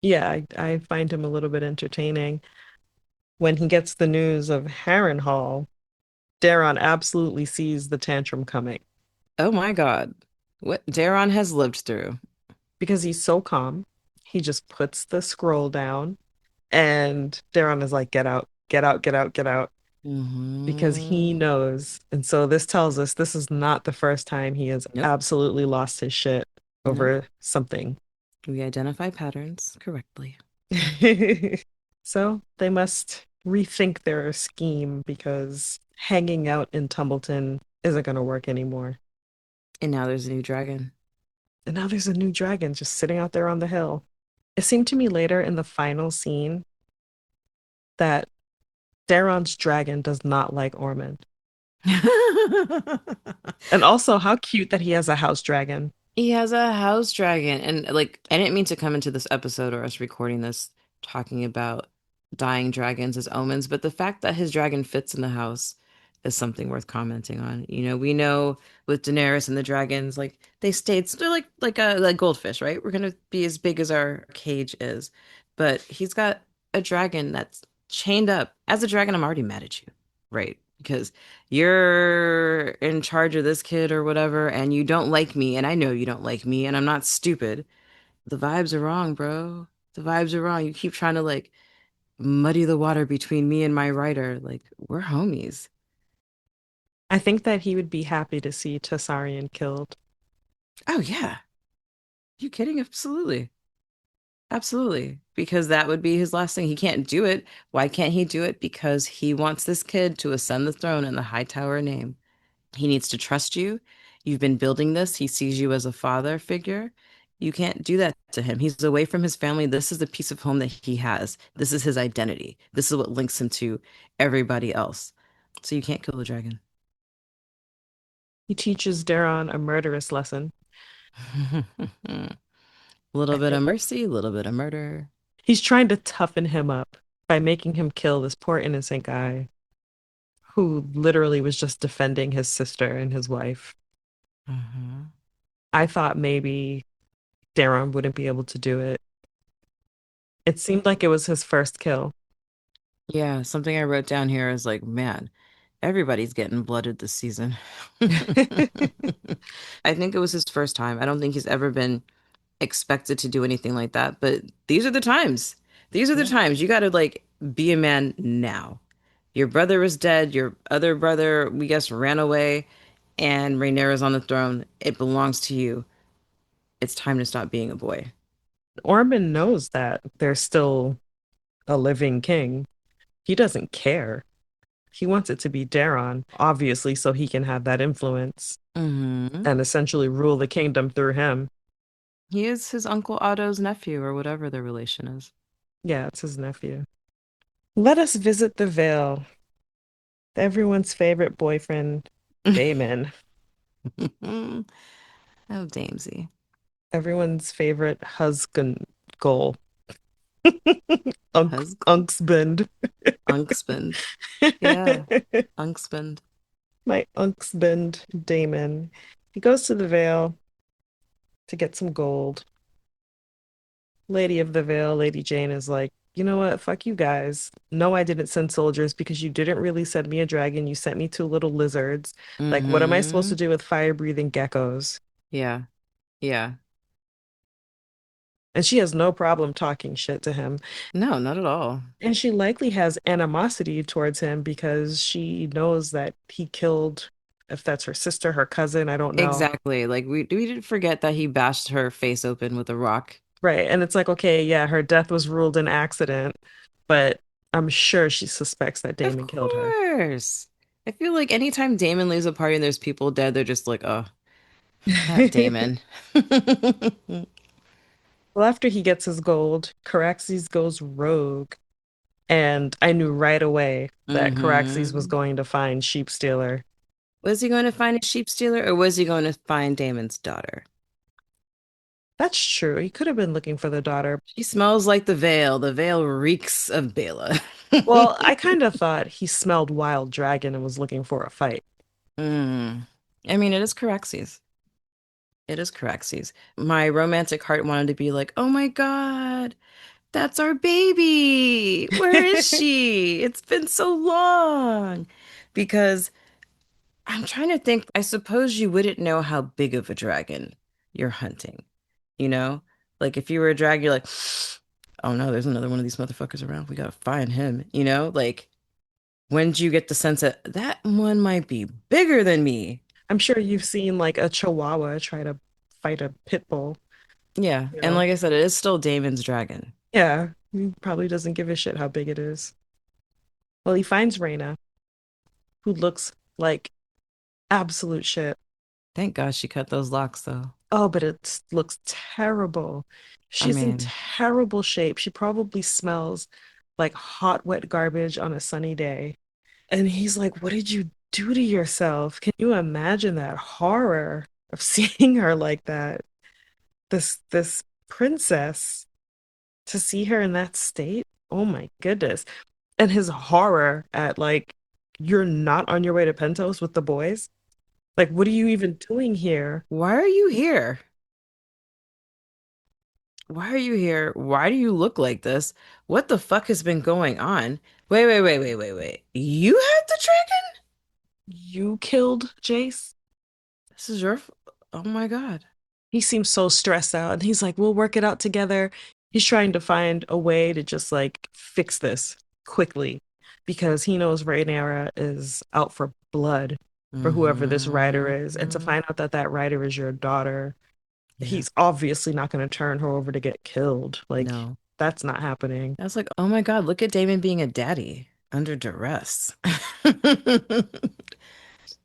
S2: Yeah, I find him a little bit entertaining. When he gets the news of Harrenhal, Daron absolutely sees the tantrum coming
S1: Oh my God, what Daron has lived through.
S2: because he's so calm. He just puts the scroll down, and Daron is like, get out, get out, get out, get out, because he
S1: Hmm.
S2: knows. And so this tells us this is not the first time he has
S1: Nope.
S2: absolutely lost his shit
S1: Nope.
S2: over something.
S1: We identify patterns correctly.
S2: So they must rethink their scheme because hanging out in Tumbleton isn't going to work anymore.
S1: And now there's a new dragon.
S2: And now there's a new dragon just sitting out there on the hill. It seemed to me later in the final scene that Daron's dragon does not like Ormond. And also, how cute that he has a house dragon.
S1: He has a house dragon. And like, I didn't mean to come into this episode or us recording this talking about dying dragons as omens, but the fact that his dragon fits in the house is something worth commenting on. You know, we know with Daenerys and the dragons, like they stayed, they're like a like goldfish, right? We're gonna be as big as our cage is. But he's got a dragon that's chained up. As a dragon, I'm already mad at you, right? Because you're in charge of this kid or whatever, and you don't like me, and I know you don't like me, and I'm not stupid. The vibes are wrong, bro. The vibes are wrong. You keep trying to like muddy the water between me and my writer. Like, we're homies.
S2: I think that he would be happy to see Tessarion killed.
S1: Oh, yeah. You kidding? Absolutely. Absolutely. Because that would be his last thing. He can't do it. Why can't he do it? Because he wants this kid to ascend the throne in the Hightower name. He needs to trust you. You've been building this. He sees you as a father figure. You can't do that to him. He's away from his family. This is the piece of home that he has. This is his identity. This is what links him to everybody else. So you can't kill the dragon.
S2: He teaches Daron a murderous lesson.
S1: A little
S2: I
S1: bit of
S2: think
S1: mercy, a little bit of murder.
S2: he's trying to toughen him up by making him kill this poor innocent guy who literally was just defending his sister and his wife.
S1: Mhm.
S2: I thought maybe Daron wouldn't be able to do it. It seemed like it was his first kill.
S1: Yeah, something I wrote down here is like, man, everybody's getting blooded this season. I think it was his first time. I don't think he's ever been expected to do anything like that. But these are the times. These are the
S2: Yeah.
S1: times. You got to like be a man now. Your brother is dead. Your other brother, we guess, ran away, and Rhaenyra's on the throne. It belongs to you. It's time to stop being a boy.
S2: Ormond knows that there's still a living king. He doesn't care. He wants it to be Daron, obviously, so he can have that influence
S1: Hmm.
S2: and essentially rule the kingdom through him.
S1: He is his Uncle Otto's nephew, or whatever their relation is.
S2: Yeah, it's his nephew. Let us visit the Vale, everyone's favorite boyfriend, Damon,
S1: Oh, Damesy.
S2: everyone's favorite husband goal,
S1: Hus
S2: Unksbund.
S1: Unksbund. Yeah, Unksbund.
S2: My Unksbund Damon. He goes to the Vale to get some gold. Lady of the Vale, Lady Jane is like, you know what? Fuck you guys. No, I didn't send soldiers because you didn't really send me a dragon. You sent me two little lizards. Like, what am I supposed to
S1: Mm-hmm.
S2: do with fire-breathing geckos?
S1: Yeah. Yeah.
S2: And she has no problem talking shit to him.
S1: No, not at all.
S2: And she likely has animosity towards him because she knows that he killed, if that's her sister, her cousin, I don't know.
S1: Exactly. Like we didn't forget that he bashed her face open with a rock.
S2: Right. And it's like, okay, yeah, her death was ruled an accident, but I'm sure she suspects that
S1: Of
S2: Damon killed her.
S1: course. I feel like anytime Damon leaves a party and there's people dead, they're just like, oh, that Damon.
S2: Well, after he gets his gold, Caraxes goes rogue. And I knew right away that Caraxes was
S1: Hmm.
S2: going to find Sheep Stealer.
S1: Was he going to find a sheep stealer or was he going to find Damon's daughter?
S2: That's true. He could have been looking for the daughter.
S1: She smells like the veil. The veil reeks of Bela.
S2: Well, I kind of thought he smelled wild dragon and was looking for a fight.
S1: Mm. I mean, it is Caraxes. It is Caraxes. My romantic heart wanted to be like, oh my God, that's our baby. Where is she? It's been so long. Because I'm trying to think, I suppose you wouldn't know how big of a dragon you're hunting, you know? Like if you were a dragon, you're like, oh no, there's another one of these motherfuckers around. We gotta find him, you know? Like, when do you get the sense that that one might be bigger than me?
S2: I'm sure you've seen like a chihuahua try to fight a pit bull,
S1: Yeah.
S2: you
S1: And
S2: know?
S1: like I said, it is still Damon's dragon.
S2: Yeah, he probably doesn't give a shit how big it is. Well, he finds Reyna, who looks like absolute shit.
S1: Thank God she cut those locks though.
S2: Oh, but it looks terrible.
S1: I
S2: She's in
S1: mean,
S2: terrible shape. She probably smells like hot, wet garbage on a sunny day. And he's like, "What did you do to yourself? Can you imagine that horror of seeing her like that? This princess, to see her in that state? Oh my goodness." And his horror at like, you're not on your way to Pentos with the boys? Like, what are you even doing here?
S1: why are you here? Why are you here? Why do you look like this? What the fuck has been going on? Wait, wait, wait, wait, wait, wait. You had the dragon?
S2: You killed Jace?
S1: This is Oh my God.
S2: He seems so stressed out and he's like, we'll work it out together. He's trying to find a way to just like fix this quickly because he knows Rhaenyra is out for blood for whoever this rider is. And to
S1: Hmm.
S2: find out that that rider is your daughter,
S1: Yeah.
S2: he's obviously not going to turn her over to get killed. Like,
S1: No.
S2: that's not happening.
S1: I was like, oh my God, look at Damon being a daddy under duress.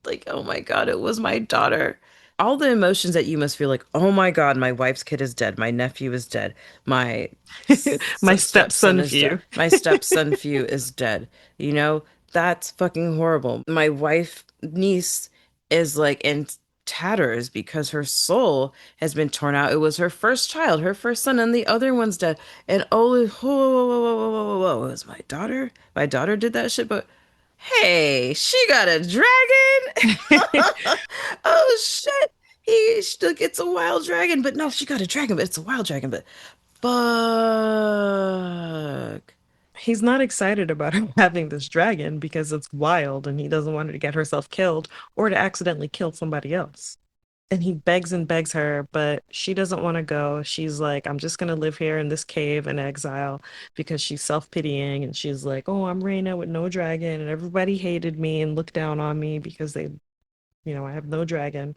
S1: Like, oh my God, it was my daughter. All the emotions that you must feel like, oh my God, my wife's kid is dead. My nephew is dead. My
S2: My
S1: stepson
S2: stepson
S1: is dead.
S2: view.
S1: My stepson Few is dead. You know, that's fucking horrible. My wife, niece is like in tatters because her soul has been torn out. It was her first child, her first son, and the other one's dead. And oh, whoa, whoa, whoa, whoa, whoa, whoa, whoa, it was my daughter. My daughter did that shit, but hey, she got a dragon. Oh shit. He still gets a wild dragon, but no, she got a dragon, but it's a wild dragon, but fuck.
S2: He's not excited about her having this dragon because it's wild and he doesn't want her to get herself killed or to accidentally kill somebody else. And he begs and begs her, but she doesn't want to go. She's like, I'm just going to live here in this cave in exile because she's self-pitying. And she's like, oh, I'm Reyna with no dragon. And everybody hated me and looked down on me because I have no dragon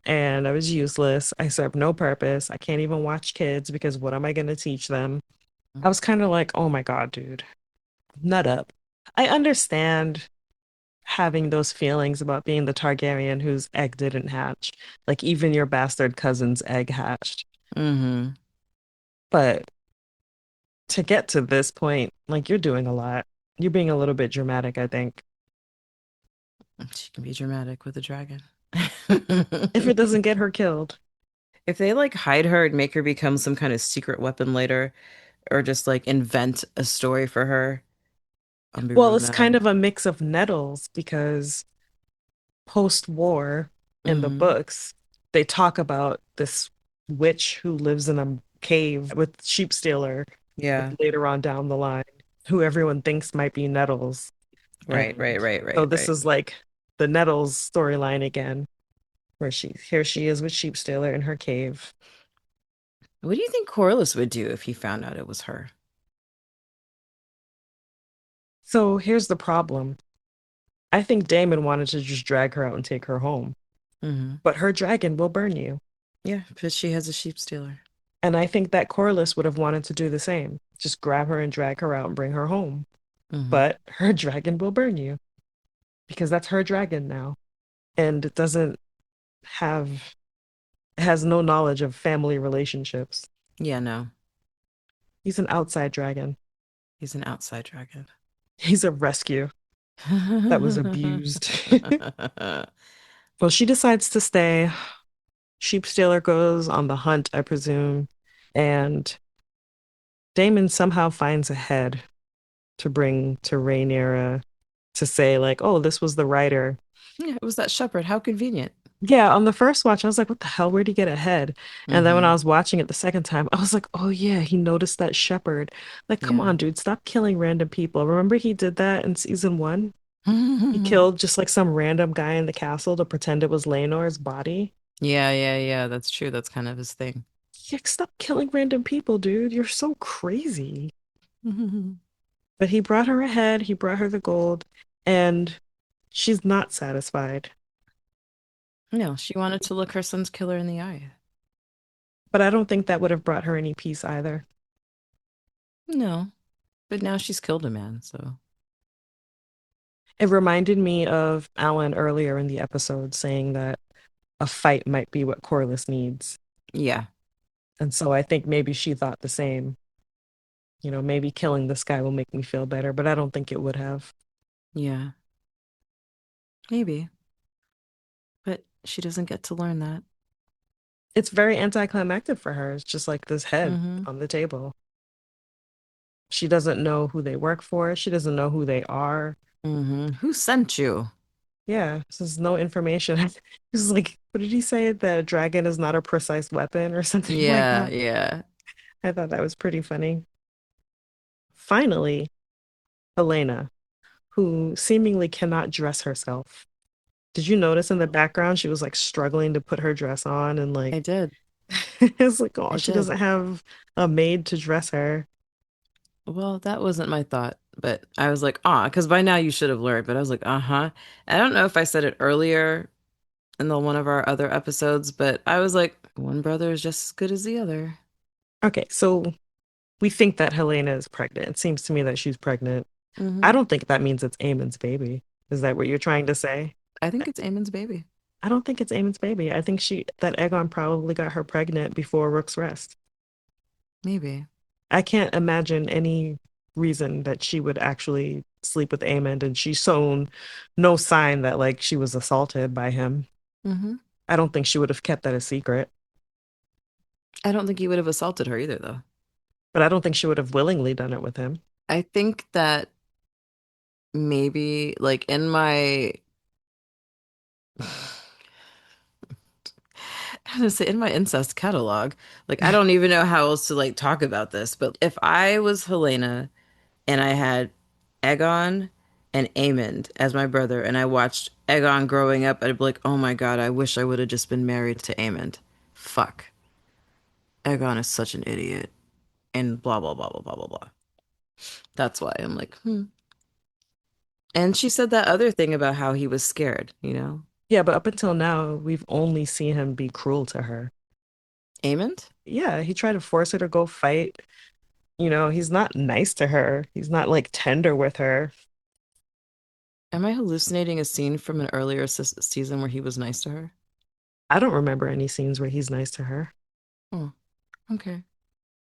S2: and I was useless. I serve no purpose. I can't even watch kids because what am I going to teach them? I was kind of like, oh my God, dude, nut up. I understand having those feelings about being the Targaryen whose egg didn't hatch. Like even your bastard cousin's egg hatched.
S1: Mm-hmm.
S2: But to get to this point, like you're doing a lot. You're being a little bit dramatic, I think.
S1: She can be dramatic with a dragon.
S2: If it doesn't get her killed.
S1: If they like hide her and make her become some kind of secret weapon later, or just like invent a story for her, I'll be
S2: Well,
S1: real
S2: it's kind
S1: mad.
S2: of a mix of nettles because post-war in the
S1: Mm-hmm.
S2: books, they talk about this witch who lives in a cave with sheep stealer.
S1: Yeah.
S2: later on down the line, who everyone thinks might be Nettles.
S1: Right, right,
S2: And
S1: right,
S2: so
S1: right,
S2: this
S1: right.
S2: is like the Nettles storyline again, where she is with Sheep Stealer in her cave.
S1: What do you think Corliss would do if he found out it was her?
S2: So here's the problem. I think Damon wanted to just drag her out and take her home,
S1: Hmm.
S2: but her dragon will burn you.
S1: Yeah, but she has a sheep stealer.
S2: And I think that Corliss would have wanted to do the same. Just grab her and drag her out and bring her home.
S1: Hmm.
S2: But her dragon will burn you because that's her dragon now. And have it has no knowledge of family relationships.
S1: Yeah, no.
S2: He's an outside dragon.
S1: He's an outside dragon.
S2: He's a rescue that was abused. Well, she decides to stay. Sheep Stealer goes on the hunt, I presume, and Damon somehow finds a head to bring to Rhaenyra to say, like, oh, this was the writer.
S1: Yeah, it was that shepherd. How convenient.
S2: Yeah, on the first watch, I was like, what the hell? Where'd he get a head? And then when I
S1: Hmm.
S2: was watching it the second time, I was like, oh yeah, he noticed that shepherd. Like, come
S1: Yeah.
S2: on, dude, stop killing random people. Remember he did that in season one? He
S1: Yeah,
S2: killed just like some random guy in the castle to pretend it was Laenor's body.
S1: yeah, yeah. That's true. That's kind of his thing.
S2: Yeah, stop killing random people, dude. You're so crazy. But he brought her a head, he brought her the gold, and she's not satisfied.
S1: No, she wanted to look her son's killer in the eye.
S2: But I don't think that would have brought her any peace either.
S1: No, but now she's killed a man, so
S2: It reminded me of Alan earlier in the episode saying that a fight might be what Corliss needs.
S1: yeah,
S2: And so I think maybe she thought the same. Maybe killing this guy will make me feel better, but I don't think it would have.
S1: yeah, maybe. But she doesn't get to learn that.
S2: It's very anticlimactic for her. It's just like this head
S1: Hmm.
S2: on the table. She doesn't know who they work for. She doesn't know who they are.
S1: Who sent you?
S2: Yeah, this is no information. This is like, what did he say? That a dragon is not a precise weapon or something like
S1: Yeah,
S2: that.
S1: yeah.
S2: I thought that was pretty funny. Finally, Elena, who seemingly cannot dress herself. Did you notice in the background she was like struggling to put her dress on and like
S1: I did.
S2: it's like, oh,
S1: I
S2: she
S1: did.
S2: doesn't have a maid to dress her.
S1: Well, that wasn't my thought, but I was like, ah, because by now you should have learned. But I was like, uh-huh. I don't know if I said it earlier in the one of our other episodes, but I was like, one brother is just as good as the other.
S2: Okay, so we think that Helena is pregnant. It seems to me that she's pregnant. I
S1: Hmm.
S2: don't think that means it's Aemon's baby. Is that what you're trying to say?
S1: I think it's Aemon's baby.
S2: I don't think it's Aemon's baby. I think that Aegon probably got her pregnant before Rook's Rest.
S1: Maybe.
S2: I can't imagine any reason that she would actually sleep with Aemond, and she's shown no sign that like she was assaulted by him.
S1: Hmm.
S2: I don't think she would have kept that a secret,
S1: I don't think he would have assaulted her either, though.
S2: but I don't think she would have willingly done it with him.
S1: I think that maybe, like, in my, I was gonna say in my incest catalog, like, I don't even know how else to like talk about this, but if I was Helena and I had Aegon and Aemond as my brother, and I watched Aegon growing up, I'd be like, oh my God, I wish I would have just been married to Aemond. Fuck. Aegon is such an idiot. And blah, blah, blah, blah, blah, blah, blah. That's why I'm like, hmm. And she said that other thing about how he was scared, you know?
S2: Yeah, but up until now, we've only seen him be cruel to her.
S1: Aemond?
S2: Yeah, he tried to force her to go fight. He's not nice to her. He's not like tender with her.
S1: Am I hallucinating a scene from an earlier season where he was nice to her?
S2: I don't remember any scenes where he's nice to her.
S1: Oh, okay.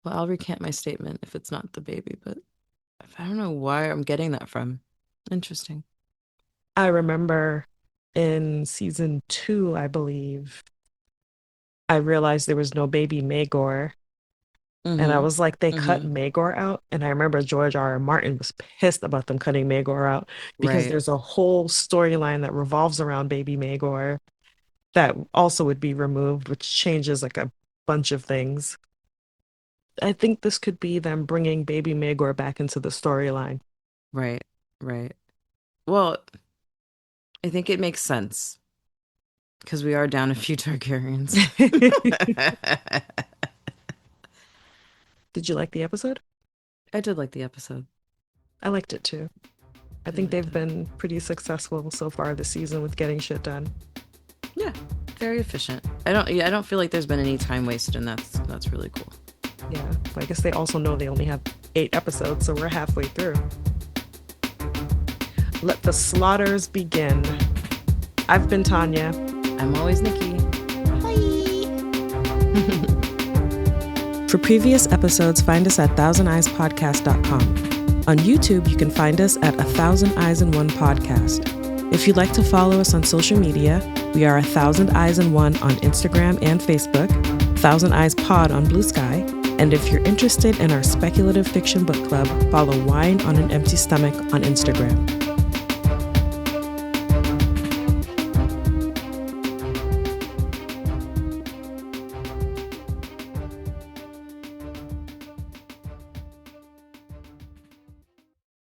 S1: Well, I'll recant my statement if it's not the baby, but I don't know why I'm getting that from. Interesting.
S2: I remember in season two, I believe, I realized there was no baby Maegor. And I
S1: Mm-hmm.
S2: was like, they cut
S1: Mm-hmm.
S2: Maegor out. And I remember George R. R. Martin was pissed about them cutting Maegor out because
S1: Right.
S2: there's a whole storyline that revolves around baby Maegor that also would be removed, which changes like a bunch of things. I think this could be them bringing baby Maegor back into the storyline.
S1: Right, right. Well, I think it makes sense because we are down a few Targaryens.
S2: Did you like the episode?
S1: I did like the episode.
S2: I liked it too. I
S1: I
S2: think
S1: liked
S2: they've
S1: it.
S2: been pretty successful so far this season with getting shit done.
S1: Yeah, very efficient. I don't feel like there's been any time wasted, and that's really cool.
S2: Yeah, I guess they also know they only have 8 episodes, so we're halfway through. Let the slaughters begin. I've been Tanya.
S1: I'm always Nikki.
S2: For previous episodes, find us at thousandeyespodcast.com. On YouTube, you can find us at 1,000 Eyes in One Podcast. If you'd like to follow us on social media, we are 1,000 Eyes in One on Instagram and Facebook, 1,000 Eyes Pod on Blue Sky, and if you're interested in our speculative fiction book club, follow Wine on an Empty Stomach on Instagram.